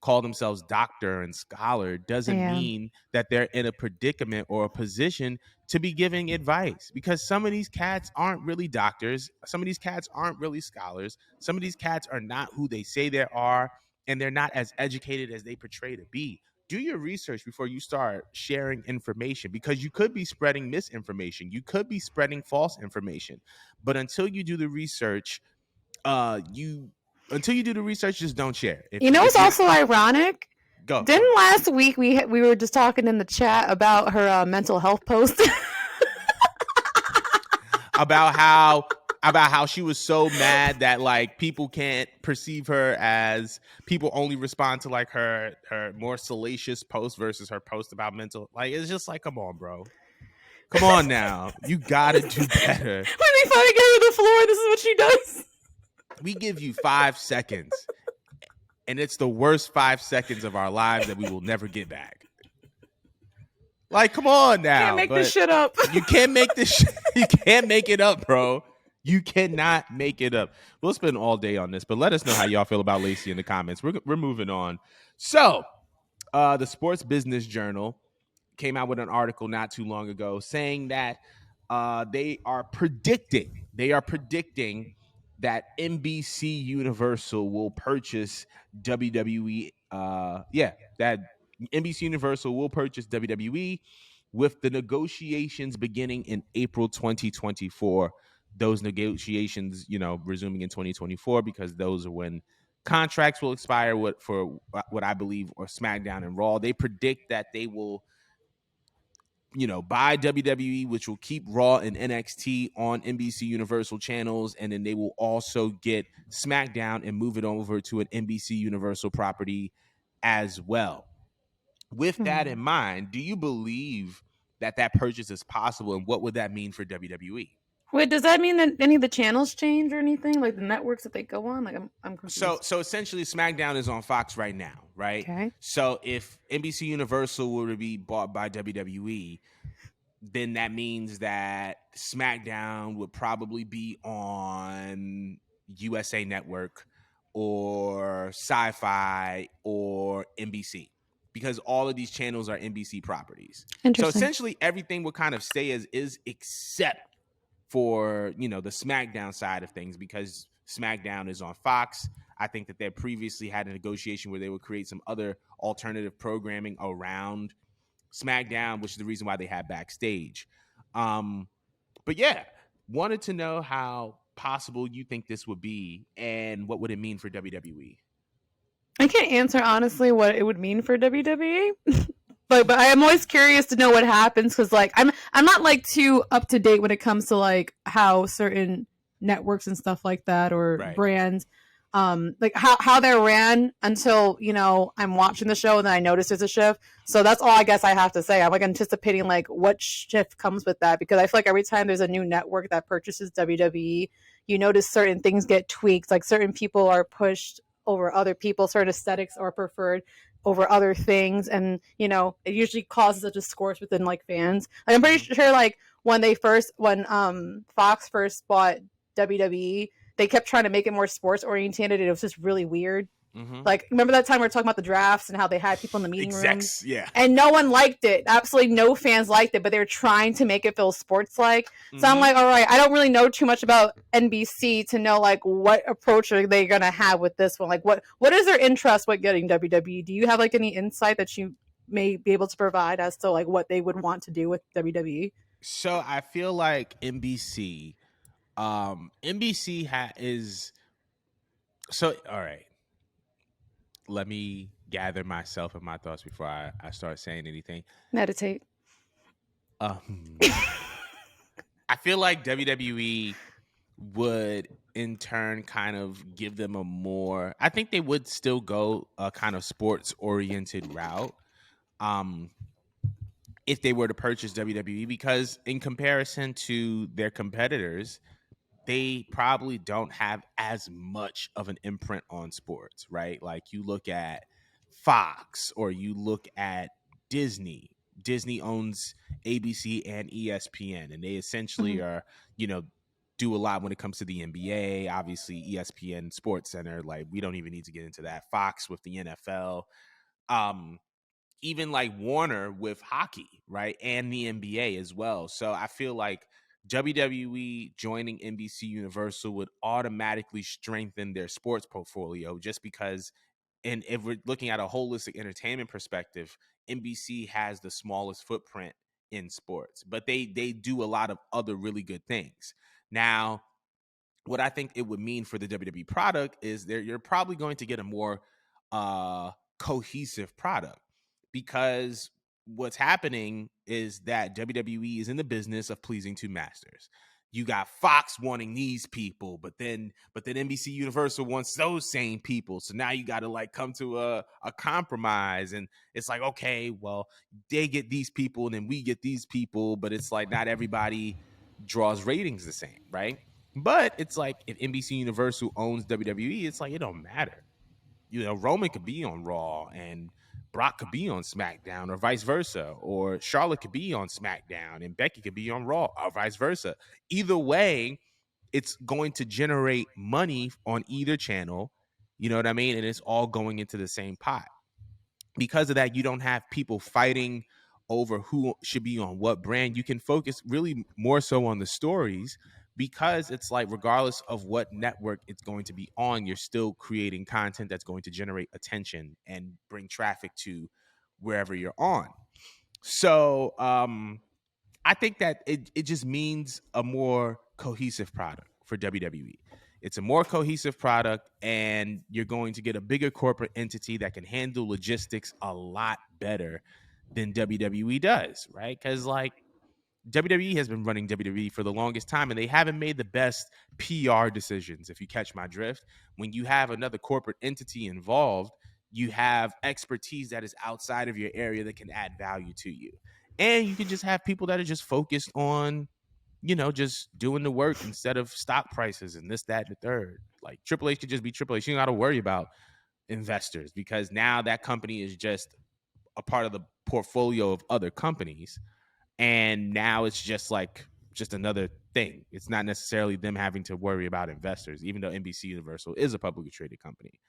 call themselves doctor and scholar doesn't Yeah. mean that they're in a predicament or a position to be giving advice, because some of these cats aren't really doctors. Some of these cats aren't really scholars. Some of these cats are not who they say they are, and they're not as educated as they portray to be. Do your research before you start sharing information, because you could be spreading misinformation. You could be spreading false information. But until you do the research, just don't share. You know, If it's you also ironic. go Didn't last week we were just talking in the chat about her mental health post? about how she was so mad that like people can't perceive her, as people only respond to like her more salacious post versus her post about mental. Like, it's just like, come on, bro. Come on now. You gotta do better. When they finally get her to the floor, this is what she does. We give you 5 seconds, and it's the worst 5 seconds of our lives that we will never get back. Like, come on now. Can't make this shit up. You can't make this you can't make it up, bro. You cannot make it up. We'll spend all day on this, but let us know how y'all feel about Lacey in the comments. We're moving on. So, the Sports Business Journal came out with an article not too long ago saying that they are predicting that NBC Universal will purchase WWE. That NBC Universal will purchase WWE, with the negotiations beginning in April 2024. Those negotiations, resuming in 2024, because those are when contracts will expire for what I believe are SmackDown and Raw. They predict that they will buy WWE, which will keep Raw and NXT on NBC Universal channels, and then they will also get SmackDown and move it over to an NBC Universal property as well. With that in Hmm. mind, do you believe that that purchase is possible, and what would that mean for WWE? Wait, does that mean that any of the channels change or anything? Like the networks that they go on? Like I'm confused. So essentially, SmackDown is on Fox right now, right? Okay. So if NBC Universal were to be bought by WWE, then that means that SmackDown would probably be on USA Network or Sci-Fi or NBC, because all of these channels are NBC properties. So Interesting. essentially everything would kind of stay as is, except for, the SmackDown side of things, because SmackDown is on Fox. I think that they previously had a negotiation where they would create some other alternative programming around SmackDown, which is the reason why they had Backstage. Um, but yeah, wanted to know how possible you think this would be, and what would it mean for WWE. I can't answer honestly what it would mean for WWE. But I am always curious to know what happens because like I'm not like too up to date when it comes to like how certain networks and stuff like that or Right. brands like how they're ran until I'm watching the show and then I notice there's a shift. So that's all I guess I have to say. I'm like anticipating like what shift comes with that because I feel like every time there's a new network that purchases WWE, you notice certain things get tweaked. Like certain people are pushed over other people, certain aesthetics are preferred over other things, and it usually causes a discourse within like fans. Like, I'm pretty sure like when Fox first bought WWE, they kept trying to make it more sports oriented. It was just really weird. Mm-hmm. Like, remember that time we were talking about the drafts and how they had people in the meeting rooms? Yeah. And no one liked it. Absolutely no fans liked it, but they were trying to make it feel sports like. So I'm like, all right, I don't really know too much about NBC to know like what approach are they gonna have with this one. Like what is their interest with getting WWE? Do you have like any insight that you may be able to provide as to like what they would want to do with WWE? So I feel like NBC is so all right. Let me gather myself and my thoughts before I start saying anything. Meditate. I feel like WWE would in turn kind of give them a more, I think they would still go a kind of sports oriented route if they were to purchase WWE, because in comparison to their competitors, they probably don't have as much of an imprint on sports, right? Like you look at Fox or you look at Disney. Disney owns ABC and ESPN, and they essentially are, do a lot when it comes to the NBA. Obviously, ESPN Sports Center, like we don't even need to get into that. Fox with the NFL. Even like Warner with hockey, right? And the NBA as well. So I feel like WWE joining NBC Universal would automatically strengthen their sports portfolio, just because, and if we're looking at a holistic entertainment perspective, NBC has the smallest footprint in sports, but they do a lot of other really good things. Now, what I think it would mean for the WWE product is you're probably going to get a more cohesive product, because what's happening is that WWE is in the business of pleasing two masters. You got Fox wanting these people, but then NBC Universal wants those same people. So now you got to like come to a compromise, and it's like, okay, well, they get these people and then we get these people, but it's like not everybody draws ratings the same, right? But it's like if NBC Universal owns WWE, it's like it don't matter. Roman could be on Raw and Brock could be on SmackDown, or vice versa, or Charlotte could be on SmackDown and Becky could be on Raw, or vice versa. Either way, it's going to generate money on either channel. You know what I mean? And it's all going into the same pot. Because of that, you don't have people fighting over who should be on what brand. You can focus really more so on the stories, because it's like regardless of what network it's going to be on, you're still creating content that's going to generate attention and bring traffic to wherever you're on. So I think that it just means a more cohesive product for WWE. It's a more cohesive product, and you're going to get a bigger corporate entity that can handle logistics a lot better than WWE does, right? Because like WWE has been running WWE for the longest time, and they haven't made the best PR decisions, if you catch my drift. When you have another corporate entity involved, You have expertise that is outside of your area that can add value to you. And you can just have people that are just focused on, just doing the work instead of stock prices and this, that, and the third. Like Triple H could just be Triple H. You don't got to worry about investors because now that company is just a part of the portfolio of other companies. And now it's just another thing. It's not necessarily them having to worry about investors, even though NBC Universal is a publicly traded company.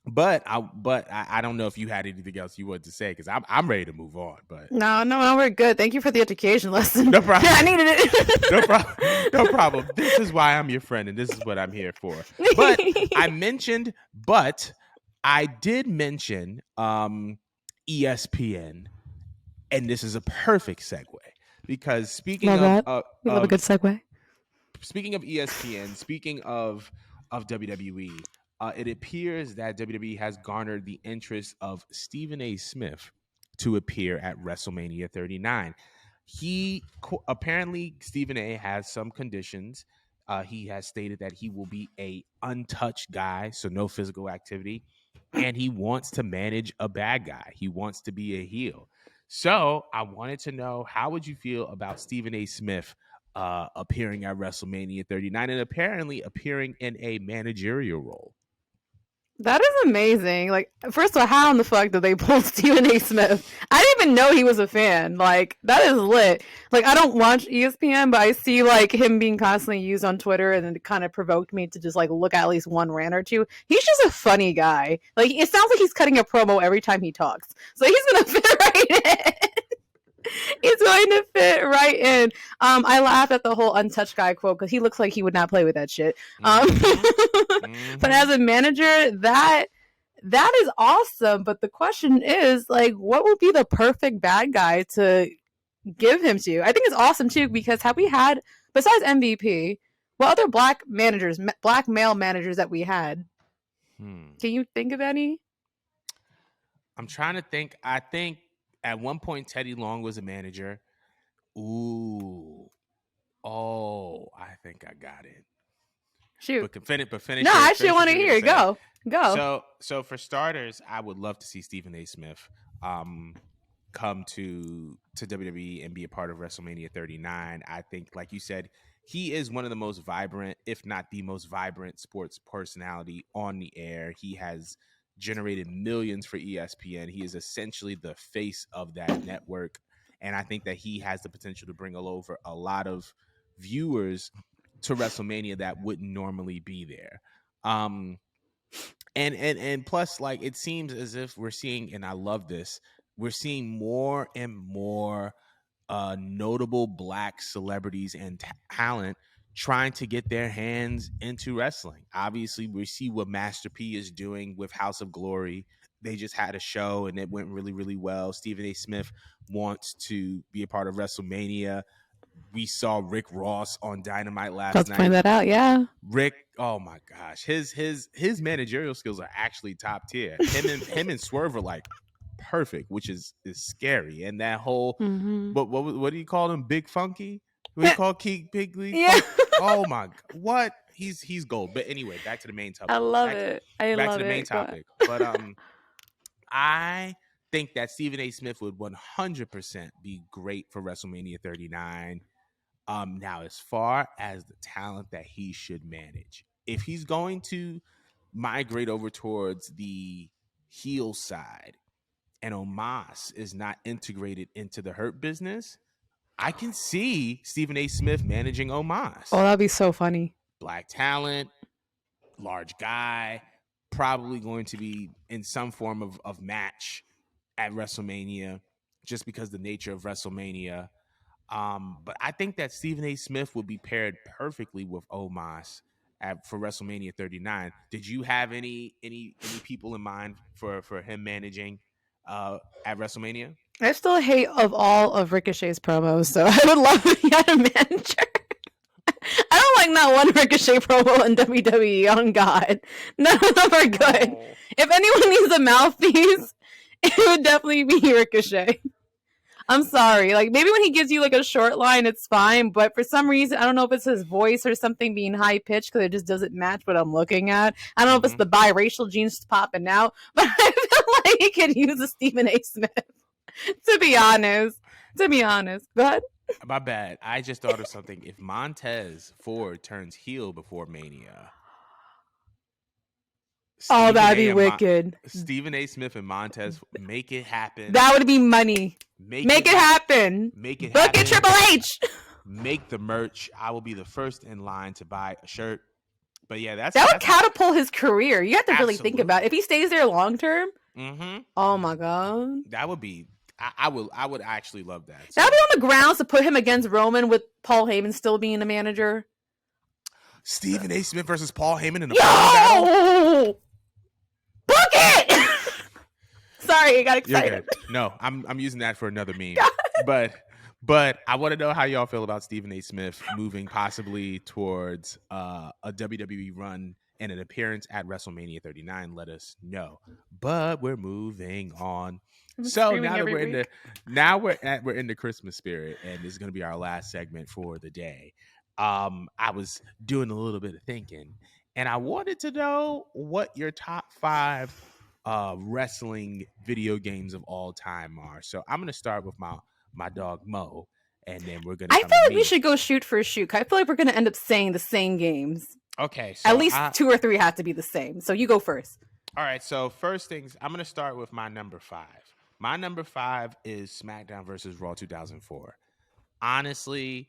But I don't know if you had anything else you wanted to say because I'm ready to move on. But no, we're good. Thank you for the education lesson. No problem. I needed it. No problem. This is why I'm your friend, and this is what I'm here for. But I did mention ESPN, and this is a perfect segue because speaking we love a good segue. Speaking of ESPN, speaking of WWE. It appears that WWE has garnered the interest of Stephen A. Smith to appear at WrestleMania 39. Apparently, Stephen A. has some conditions. He has stated that he will be a untouched guy, so no physical activity, and he wants to manage a bad guy. He wants to be a heel. So I wanted to know, how would you feel about Stephen A. Smith appearing at WrestleMania 39 and apparently appearing in a managerial role? That is amazing. Like, first of all, how in the fuck did they pull Stephen A. Smith? I didn't even know he was a fan. Like, that is lit. Like, I don't watch ESPN, but I see, like, him being constantly used on Twitter, and it kind of provoked me to just, like, look at least one rant or two. He's just a funny guy. Like, it sounds like he's cutting a promo every time he talks. So he's gonna fit right in. He's going to fit right in. I laughed at the whole untouched guy quote because he looks like he would not play with that shit. But as a manager, that is awesome. But the question is, like, what would be the perfect bad guy to give him to? I think it's awesome too because have we had, besides MVP, what other black male managers that we had? Can you think of any? I'm trying to think. I think at one point, Teddy Long was a manager. Ooh. Oh, I think I got it. Shoot. But finish. No, I actually want to hear it. Go. So for starters, I would love to see Stephen A. Smith come to WWE and be a part of WrestleMania 39. I think, like you said, he is one of the most vibrant, if not the most vibrant sports personality on the air. He has generated millions for ESPN. He is essentially the face of that network. And I think that he has the potential to bring over a lot of viewers to WrestleMania that wouldn't normally be there. And plus, like, it seems as if we're seeing, and I love this, we're seeing more and more notable black celebrities and talent trying to get their hands into wrestling. Obviously, we see what Master P is doing with House of Glory. They just had a show and it went really, really well. Stephen A. Smith wants to be a part of WrestleMania. We saw Rick Ross on Dynamite last night. Let's point that out, yeah. Rick, oh my gosh, his managerial skills are actually top tier. Him and Swerve are like perfect, which is scary. And that whole, what do you call him? Big Funky? What do you call Keek Pigley? Yeah. Oh my, what? He's gold. But anyway, back to the main topic. I love it. Back to the main topic. But I think that Stephen A. Smith would 100% be great for WrestleMania 39. Now, as far as the talent that he should manage, if he's going to migrate over towards the heel side and Omos is not integrated into the Hurt Business, I can see Stephen A. Smith managing Omos. Oh, that'd be so funny. Black talent, large guy, probably going to be in some form of match at WrestleMania just because the nature of WrestleMania. But I think that Stephen A. Smith would be paired perfectly with Omos for WrestleMania 39. Did you have any people in mind for him managing at WrestleMania? I still hate of all of Ricochet's promos, so I would love if he had a manager. I don't like not one Ricochet promo in WWE, on God. None of them are good. Oh. If anyone needs a mouthpiece, it would definitely be Ricochet. I'm sorry. Like maybe when he gives you like a short line, it's fine. But for some reason, I don't know if it's his voice or something being high pitched because it just doesn't match what I'm looking at. I don't know if it's the biracial genes popping out, but I feel like he could use a Stephen A. Smith. To be honest. Go ahead. My bad. I just thought of something. If Montez Ford turns heel before Mania, That'd be wicked. Stephen A. Smith and Montez, make it happen. That would be money. Make it happen. Make it Book happen. it, Triple H. Make the merch. I will be the first in line to buy a shirt. But yeah, that would catapult his career. You have to really think about it. If he stays there long term. Oh my god. That would be. I would actually love that. So. That would be on the grounds to put him against Roman with Paul Heyman still being the manager. Stephen A. Smith versus Paul Heyman in a battle. Book it. Sorry, I got excited. No, I'm using that for another meme. But I want to know how y'all feel about Stephen A. Smith moving possibly towards a WWE run and an appearance at WrestleMania 39. Let us know. But we're moving on. So now that we're in the Christmas spirit, and this is going to be our last segment for the day. I was doing a little bit of thinking, and I wanted to know what your top 5 wrestling video games of all time are. So I'm going to start with my dog Mo, and then we're going to. I feel like we should go shoot for a shoot. I feel like we're going to end up saying the same games. Okay, so at least 2 or 3 have to be the same. So you go first. All right. So first things, I'm going to start with my number 5. My number 5 is SmackDown versus Raw 2004. Honestly,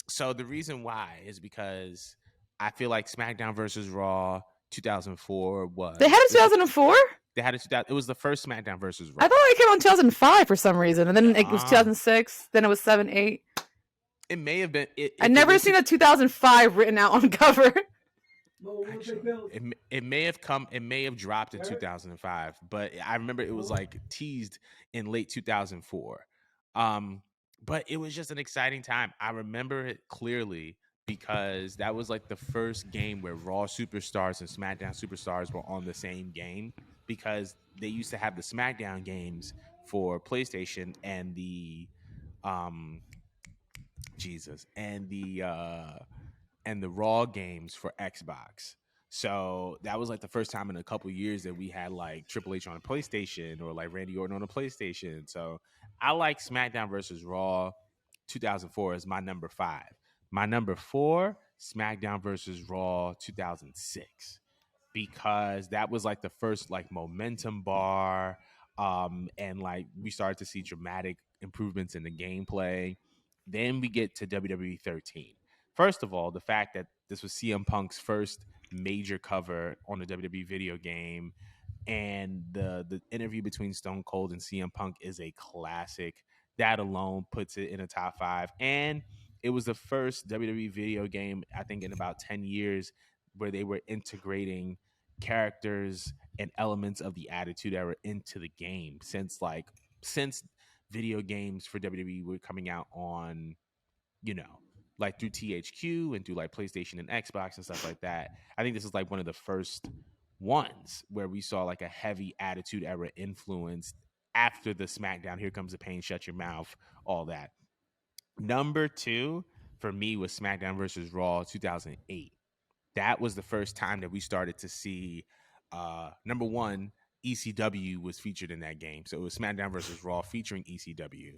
so the reason why is because I feel like SmackDown versus Raw 2004 was. They had a 2004? They had it was the first SmackDown versus Raw. I thought it came on 2005 for some reason, and then it was 2006. Then it was 7, 8. It may have been. I never seen a 2005 written out on cover. Actually, it may have come. It may have dropped in 2005, but I remember it was like teased in late 2004. But it was just an exciting time. I remember it clearly because that was like the first game where Raw Superstars and SmackDown Superstars were on the same game, because they used to have the SmackDown games for PlayStation and the and the Raw games for Xbox. So that was like the first time in a couple years that we had like Triple H on a PlayStation or like Randy Orton on a PlayStation. So I like SmackDown versus Raw 2004 as my number 5. My number 4, SmackDown versus Raw 2006, because that was like the first like momentum bar, and like we started to see dramatic improvements in the gameplay. Then we get to WWE 13. First of all, the fact that this was CM Punk's first major cover on a WWE video game, and the interview between Stone Cold and CM Punk is a classic. That alone puts it in a top 5. And it was the first WWE video game, I think, in about 10 years where they were integrating characters and elements of the Attitude Era into the game, since video games for WWE were coming out on, like through THQ and through like PlayStation and Xbox and stuff like that. I think this is like one of the first ones where we saw like a heavy Attitude Era influence after the SmackDown, Here Comes the Pain, Shut Your Mouth, all that. Number 2 for me was SmackDown versus Raw 2008. That was the first time that we started to see, number 1, ECW was featured in that game. So it was SmackDown versus Raw featuring ECW.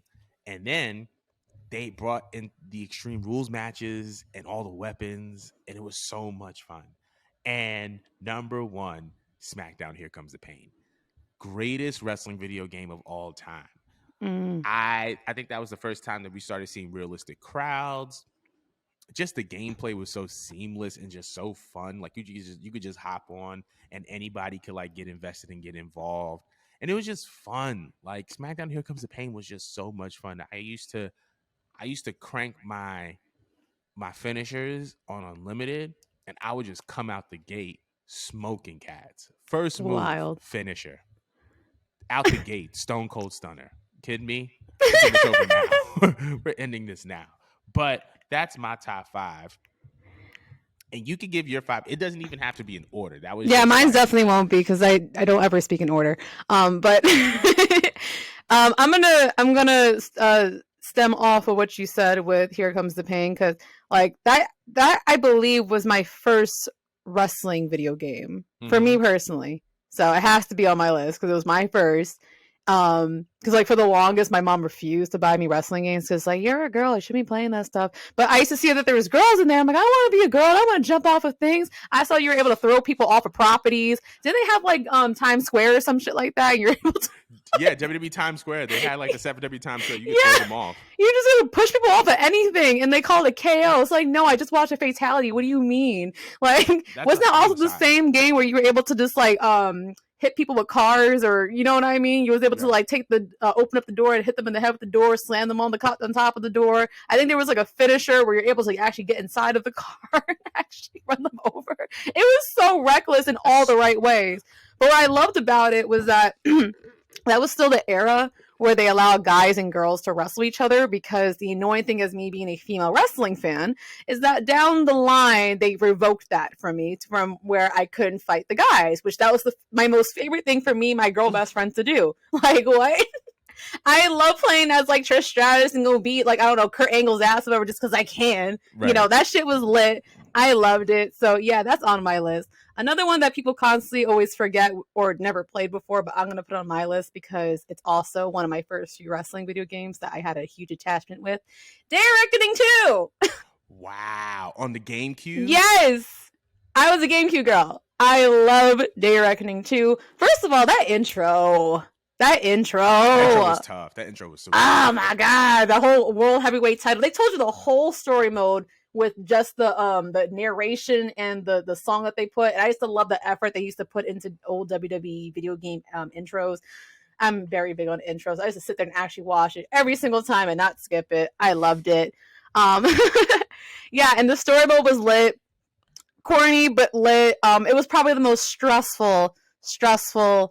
And then they brought in the Extreme Rules matches and all the weapons, and it was so much fun. And number 1, SmackDown, Here Comes the Pain. Greatest wrestling video game of all time. I think that was the first time that we started seeing realistic crowds. Just the gameplay was so seamless and just so fun. Like you could just hop on and anybody could like get invested and get involved. And it was just fun. Like SmackDown Here Comes the Pain was just so much fun. I used to crank my finishers on unlimited, and I would just come out the gate smoking cats. First move, wild finisher. Out the gate, Stone Cold Stunner. Kidding me? It's over now. We're ending this now. But that's my top 5. and you can give your 5. It doesn't even have to be in order. That was mine's definitely won't be because I don't ever speak in order. But I'm gonna stem off of what you said with "Here Comes the Pain" because like that I believe was my first wrestling video game for me personally. So it has to be on my list because it was my first. Because like for the longest, my mom refused to buy me wrestling games because like you're a girl, I shouldn't be playing that stuff. But I used to see that there was girls in there. I'm like, I want to be a girl. I want to jump off of things. I saw you were able to throw people off of properties. Did they have like Times Square or some shit like that? You're able to. Yeah, WWE Times Square. They had like the 7W Times Square. You could throw them off. You're just gonna push people off of anything, and they call it KO. It's like, no, I just watched a fatality. What do you mean? Like, wasn't that also the same game where you were able to just like hit people with cars, or you know what I mean? You was able to like take the open up the door and hit them in the head with the door, slam them on top of the door. I think there was like a finisher where you're able to like, actually get inside of the car and actually run them over. It was so reckless in all the right ways. But what I loved about it was that that was still the era where they allowed guys and girls to wrestle each other, because the annoying thing as me being a female wrestling fan is that down the line they revoked that from me, from where I couldn't fight the guys, which that was my most favorite thing for me, my girl best friends to do. Like, what? I love playing as like Trish Stratus and go beat like, I don't know, Kurt Angle's ass or whatever just because I can. Right. You know, that shit was lit. I loved it. So yeah, that's on my list. Another one that people constantly always forget or never played before, but I'm going to put on my list because it's also one of my first few wrestling video games that I had a huge attachment with. Day of Reckoning 2! Wow. On the GameCube? Yes! I was a GameCube girl. I love Day of Reckoning 2. First of all, that intro was tough. That intro was so oh my god, the whole world heavyweight title. They told you the whole story mode with just the narration and the song that they put. And I used to love the effort they used to put into old WWE video game intros. I'm very big on intros. I used to sit there and actually watch it every single time and not skip it. I loved it. Yeah, and the story mode was lit. Corny but lit. It was probably the most stressful story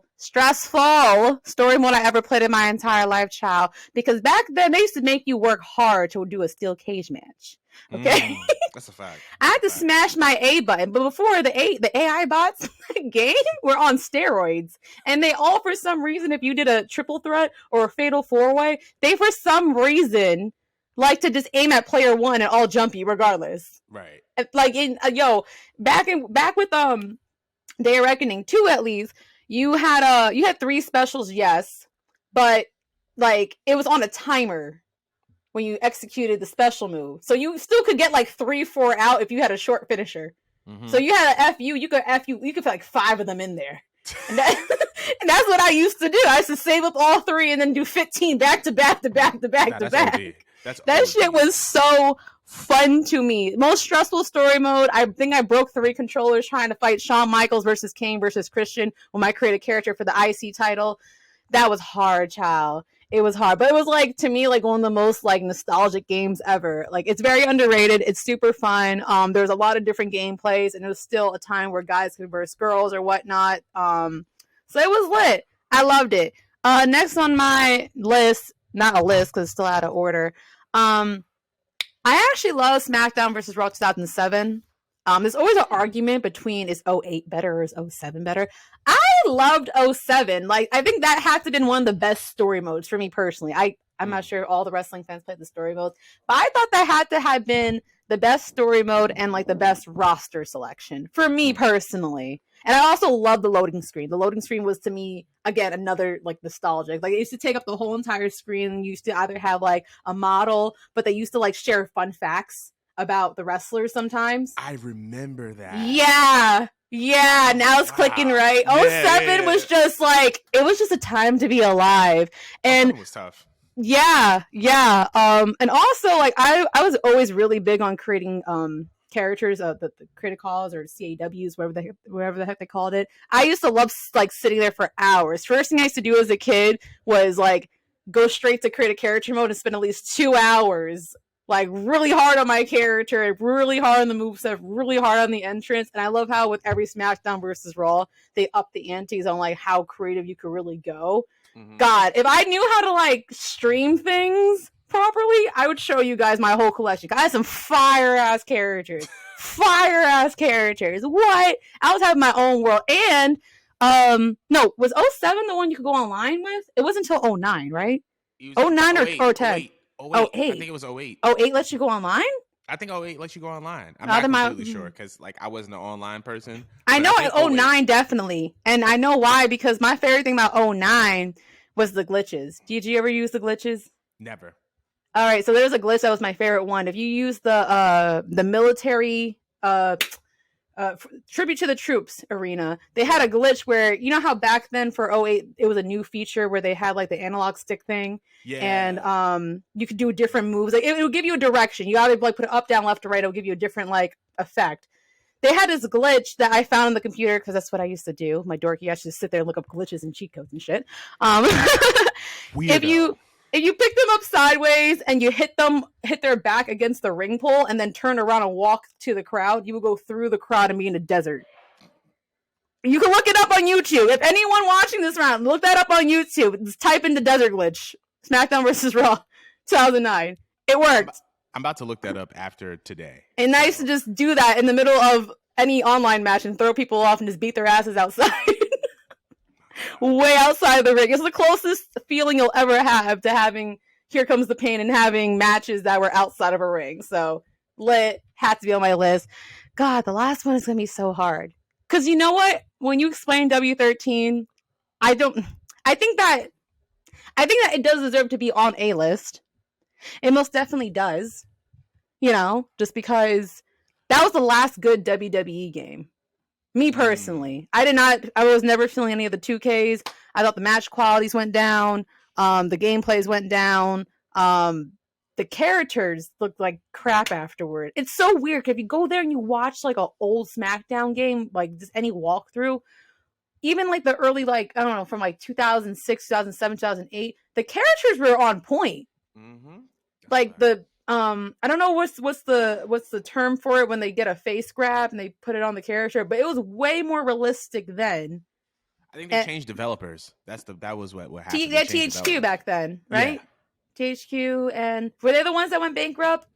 mode I ever played in my entire life, child. Because back then they used to make you work hard to do a steel cage match. Okay, that's a fact. I had to smash my A button, but before the AI bots in the game were on steroids, and they all, for some reason, if you did a triple threat or a fatal 4-way, they for some reason like to just aim at player one and all jump you regardless. Right. Like back with Day of Reckoning 2 at least, you had 3 specials, yes, but like it was on a timer when you executed the special move. So you still could get like 3-4 out if you had a short finisher. Mm-hmm. So you had an FU, you could put like 5 of them in there. And that's what I used to do. I used to save up all 3 and then do 15 back to back. That shit was so fun to me. Most stressful story mode. I think I broke 3 controllers trying to fight Shawn Michaels versus Kane versus Christian when I created a character for the IC title. That was hard, child. It was hard, but it was like, to me, like one of the most like nostalgic games ever. Like, it's very underrated. It's super fun. There's a lot of different gameplays, and it was still a time where guys could verse girls or whatnot. So it was lit. I loved it. Next on my list, not a list because it's still out of order. I actually love SmackDown versus Raw 2007. There's always an argument between is 08 better or is 07 better. I loved 07. Like, I think that had to have been one of the best story modes for me personally. I'm not sure all the wrestling fans played the story modes, but I thought that had to have been the best story mode and like the best roster selection for me personally. And I also love the loading screen. The loading screen was, to me, again, another like nostalgic. Like, it used to take up the whole entire screen. You used to either have like a model, but they used to like share fun facts about the wrestlers sometimes. I remember that. Yeah, now it's clicking, right? 07 was just like, it was just a time to be alive. And it was tough. Yeah. And also, like, I was always really big on creating characters, the critic calls or CAWs, whatever the heck they called it. I used to love like sitting there for hours. First thing I used to do as a kid was like go straight to create a character mode and spend at least 2 hours like really hard on my character, really hard on the moveset, really hard on the entrance. And I love how with every SmackDown versus Raw, they up the antes on like how creative you could really go. Mm-hmm. God, if I knew how to like stream things properly, I would show you guys my whole collection. I had some fire ass characters. Fire ass characters. What? I was having my own world. And no, was 07 the one you could go online with? It wasn't until 09, right? 09 or 10. 08. I think it was 08. 08 lets you go online? I think 08 lets you go online. I'm not completely sure because like I wasn't an online person. I know 09 definitely. And I know why, because my favorite thing about 09 was the glitches. Did you ever use the glitches? Never. All right, so there's a glitch that was my favorite one. If you use the military tribute to the troops arena, they had a glitch where, you know how back then for 08 it was a new feature where they had like the analog stick thing, and you could do different moves. Like, it would give you a direction. You either like put it up, down, left, or right. It'll give you a different like effect. They had this glitch that I found on the computer because that's what I used to do. My dorky, I should just sit there and look up glitches and cheat codes and shit. If you pick them up sideways and you hit their back against the ring pole and then turn around and walk to the crowd, you will go through the crowd and be in a desert. You can look it up on YouTube. If anyone watching this round, look that up on YouTube. Just type in the desert glitch. SmackDown versus Raw 2009. It worked. I'm about to look that up after today. And nice to just do that in the middle of any online match and throw people off and just beat their asses outside. Way outside the ring. It's the closest feeling you'll ever have to having Here Comes the Pain and having matches that were outside of a ring. So lit had to be on my list. God, the last one is gonna be so hard. Cause you know what? When you explain W13, I think that it does deserve to be on a list. It most definitely does. You know, just because that was the last good WWE game. Me personally, I was never feeling any of the 2Ks. I thought the match qualities went down. The gameplays went down. The characters looked like crap afterward. It's so weird. If you go there and you watch like an old SmackDown game, like just any walkthrough, even like the early, like, I don't know, from like 2006, 2007, 2008, the characters were on point. Mm-hmm. Like the I don't know what's the term for it when they get a face grab and they put it on the character, but it was way more realistic then. I think they changed developers. That was what happened. THQ back then, right? Yeah. THQ, and were they the ones that went bankrupt?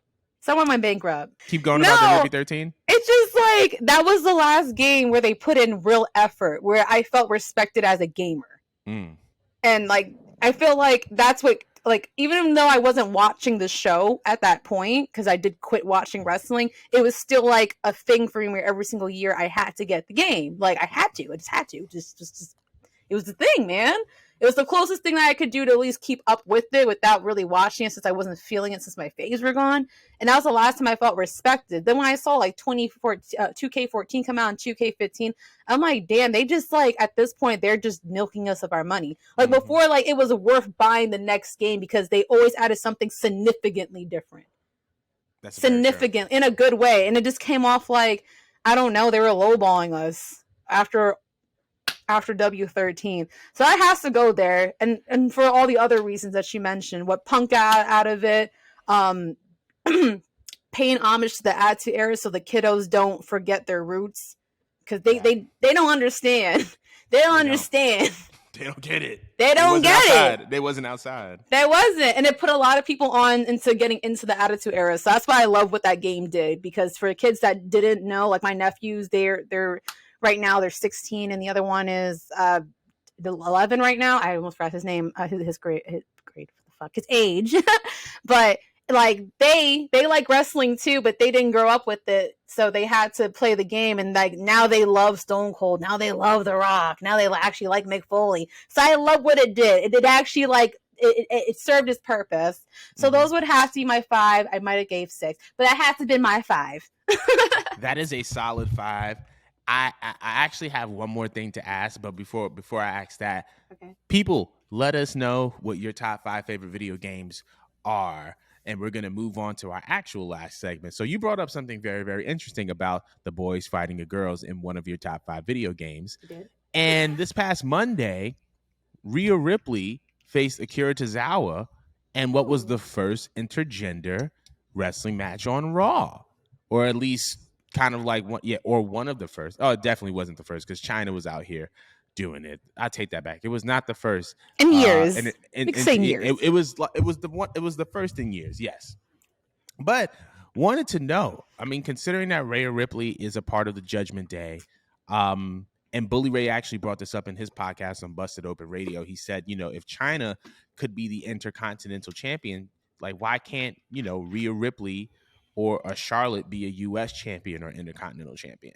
Someone went bankrupt. Keep going about the W13? It's just like that was the last game where they put in real effort, where I felt respected as a gamer. And like I feel like that's what, like, even though I wasn't watching the show at that point, because I did quit watching wrestling, it was still like a thing for me where every single year I had to get the game. Like, I just had to. Just it was the thing, man. It was the closest thing that I could do to at least keep up with it without really watching it, since I wasn't feeling it since my faves were gone. And that was the last time I felt respected. Then when I saw like 2K14 come out and 2K15, I'm like, damn, they just like, at this point, they're just milking us of our money. Like before, like it was worth buying the next game because they always added something significantly different. That's significant in a good way. And it just came off like, I don't know, they were lowballing us after W13. So that has to go there. And for all the other reasons that she mentioned, what Punk got out of it, paying homage to the Attitude Era so the kiddos don't forget their roots. Because they don't understand. They don't understand. They don't get it. They don't get it. They wasn't outside. They wasn't. And it put a lot of people on into getting into the Attitude Era. So that's why I love what that game did. Because for kids that didn't know, like my nephews, they're right now they're 16, and the other one is 11 right now. I almost forgot his name. His grade. His age. But like they like wrestling too, but they didn't grow up with it, so they had to play the game. And like now they love Stone Cold. Now they love The Rock. Now they actually like Mick Foley. So I love what it did. It did actually like. It served its purpose. So those would have to be my 5. I might have gave 6, but that has to be my 5. That is a solid 5. I actually have one more thing to ask, but before I ask that, okay. People, let us know what your top 5 favorite video games are, and we're going to move on to our actual last segment. So you brought up something very, very interesting about the boys fighting the girls in one of your top 5 video games. I did. And this past Monday, Rhea Ripley faced Akira Tozawa in what was the first intergender wrestling match on Raw, or at least kind of like one of the first. Oh, it definitely wasn't the first because China was out here doing it. I take that back. It was not the first in years. and Years. it was the first in years. Yes, but wanted to know. I mean, considering that Rhea Ripley is a part of the Judgment Day, and Bully Ray actually brought this up in his podcast on Busted Open Radio. He said, if China could be the Intercontinental Champion, like why can't Rhea Ripley or a Charlotte be a U.S. champion or Intercontinental Champion?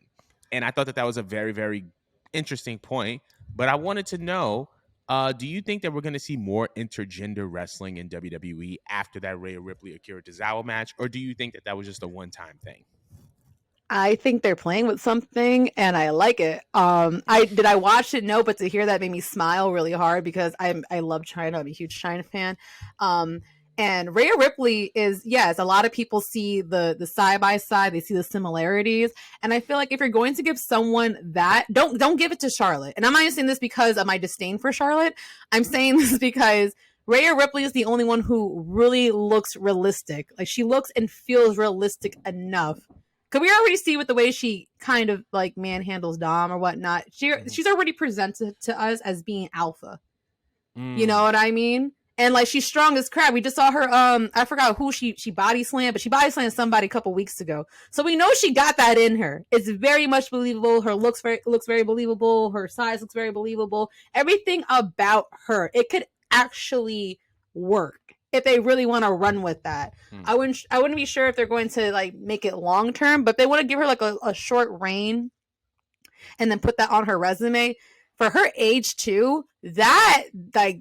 And I thought that was a very, very interesting point. But I wanted to know, do you think that we're going to see more intergender wrestling in WWE after that Rhea Ripley Akira Tozawa match? Or do you think that was just a one-time thing? I think they're playing with something, and I like it. I watch it? No, but to hear that made me smile really hard because I love China. I'm a huge China fan. And Rhea Ripley is, yes, a lot of people see the side by side, they see the similarities, and I feel like if you're going to give someone that, don't give it to Charlotte. And I'm not saying this because of my disdain for Charlotte. I'm saying this because Rhea Ripley is the only one who really looks realistic. Like she looks and feels realistic enough. Because we already see with the way she kind of like manhandles Dom or whatnot. She's already presented to us as being alpha. You know what I mean? And like she's strong as crap. We just saw her. I forgot who she body slammed, but she body slammed somebody a couple weeks ago. So we know she got that in her. It's very much believable. Her looks very believable. Her size looks very believable. Everything about her, it could actually work if they really want to run with that. I wouldn't be sure if they're going to like make it long term, but they want to give her like a short reign and then put that on her resume for her age too. That like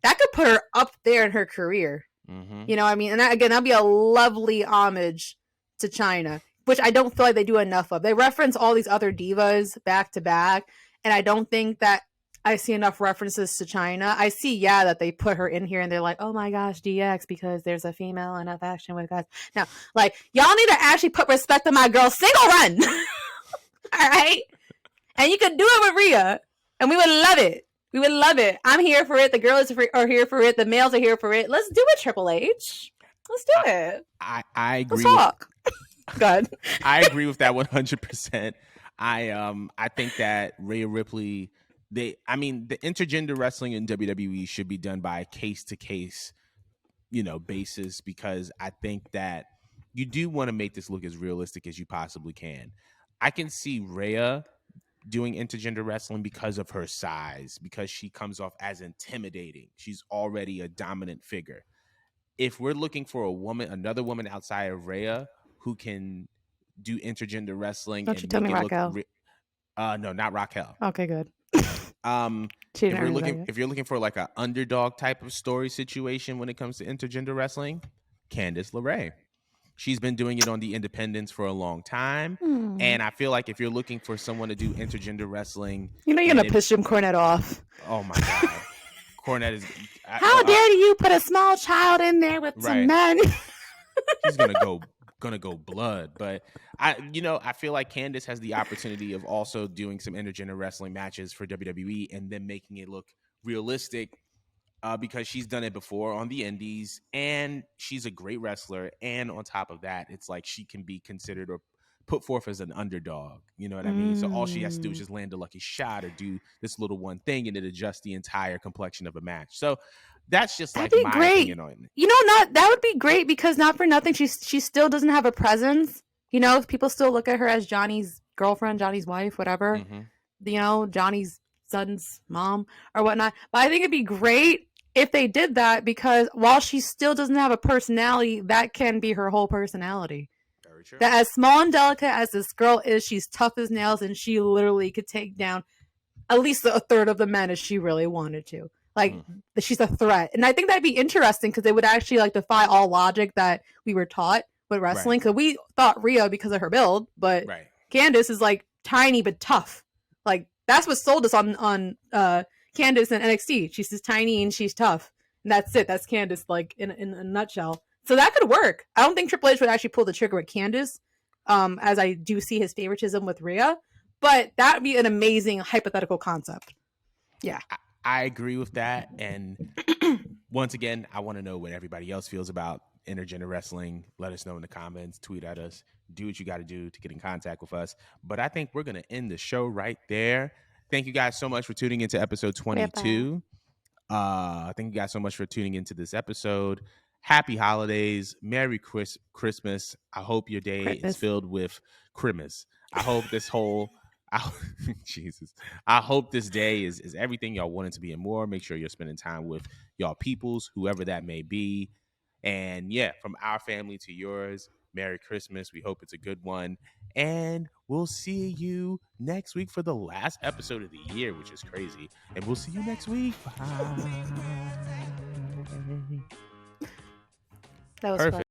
that could put her up there in her career. You know what I mean? And that, again, that'd be a lovely homage to China, which I don't feel like they do enough of. They reference all these other divas back to back, and I don't think that I see enough references to China. I see, that they put her in here and they're like, oh my gosh, DX, because there's a female in a faction with guys. Now, like, y'all need to actually put respect on my girl Single Run. All right? And you could do it with Rhea, and we would love it. We would love it. I'm here for it. The girls are here for it. The males are here for it. Let's do it, Triple H. Let's do it. I agree. Let's talk. Good. I agree with that 100%. I think that Rhea Ripley, the intergender wrestling in WWE should be done by a case to case, basis, because I think that you do want to make this look as realistic as you possibly can. I can see Rhea doing intergender wrestling because of her size, because she comes off as intimidating. She's already a dominant figure. If we're looking for another woman outside of Rhea who can do intergender wrestling, don't you tell me Raquel? No, not Raquel. Okay, good. If you're looking for like an underdog type of story situation when it comes to intergender wrestling, Candice LeRae. She's been doing it on the independents for a long time. And I feel like if you're looking for someone to do intergender wrestling... you're going to piss Jim Cornette off. Oh, my God. Cornette is... How dare you put a small child in there with some men? He's going to go blood. But, I feel like Candice has the opportunity of also doing some intergender wrestling matches for WWE and then making it look realistic. Because she's done it before on the indies, and she's a great wrestler. And on top of that, it's like she can be considered or put forth as an underdog. You know what I mean? So all she has to do is just land a lucky shot or do this little one thing, and it adjusts the entire complexion of a match. So that's just That'd be my great. opinion on it. That would be great because not for nothing, she still doesn't have a presence. People still look at her as Johnny's girlfriend, Johnny's wife, whatever. Johnny's son's mom or whatnot. But I think it'd be great if they did that, because while she still doesn't have a personality, that can be her whole personality. Very true. That as small and delicate as this girl is, she's tough as nails, and she literally could take down at least a third of the men if she really wanted to. Like, she's a threat. And I think that'd be interesting because they would actually like defy all logic that we were taught with wrestling. Because we thought Rhea because of her build, but Candice is like tiny but tough. Like, that's what sold us on Candice and NXT. She's just tiny and she's tough. And that's it. That's Candice, like, in a nutshell. So that could work. I don't think Triple H would actually pull the trigger with Candice, as I do see his favoritism with Rhea. But that would be an amazing hypothetical concept. Yeah. I agree with that. And once again, I want to know what everybody else feels about intergender wrestling. Let us know in the comments. Tweet at us. Do what you got to do to get in contact with us. But I think we're going to end the show right there. Thank you guys so much for tuning into episode 22. Thank you guys so much for tuning into this episode. Happy holidays. Merry Christmas. I hope your day is filled with Christmas. I hope this whole Jesus. I hope this day is everything y'all want it to be and more. Make sure you're spending time with y'all peoples, whoever that may be. And yeah, from our family to yours, Merry Christmas. We hope it's a good one. And we'll see you next week for the last episode of the year, which is crazy. And we'll see you next week. Bye. That was Perfect. fun.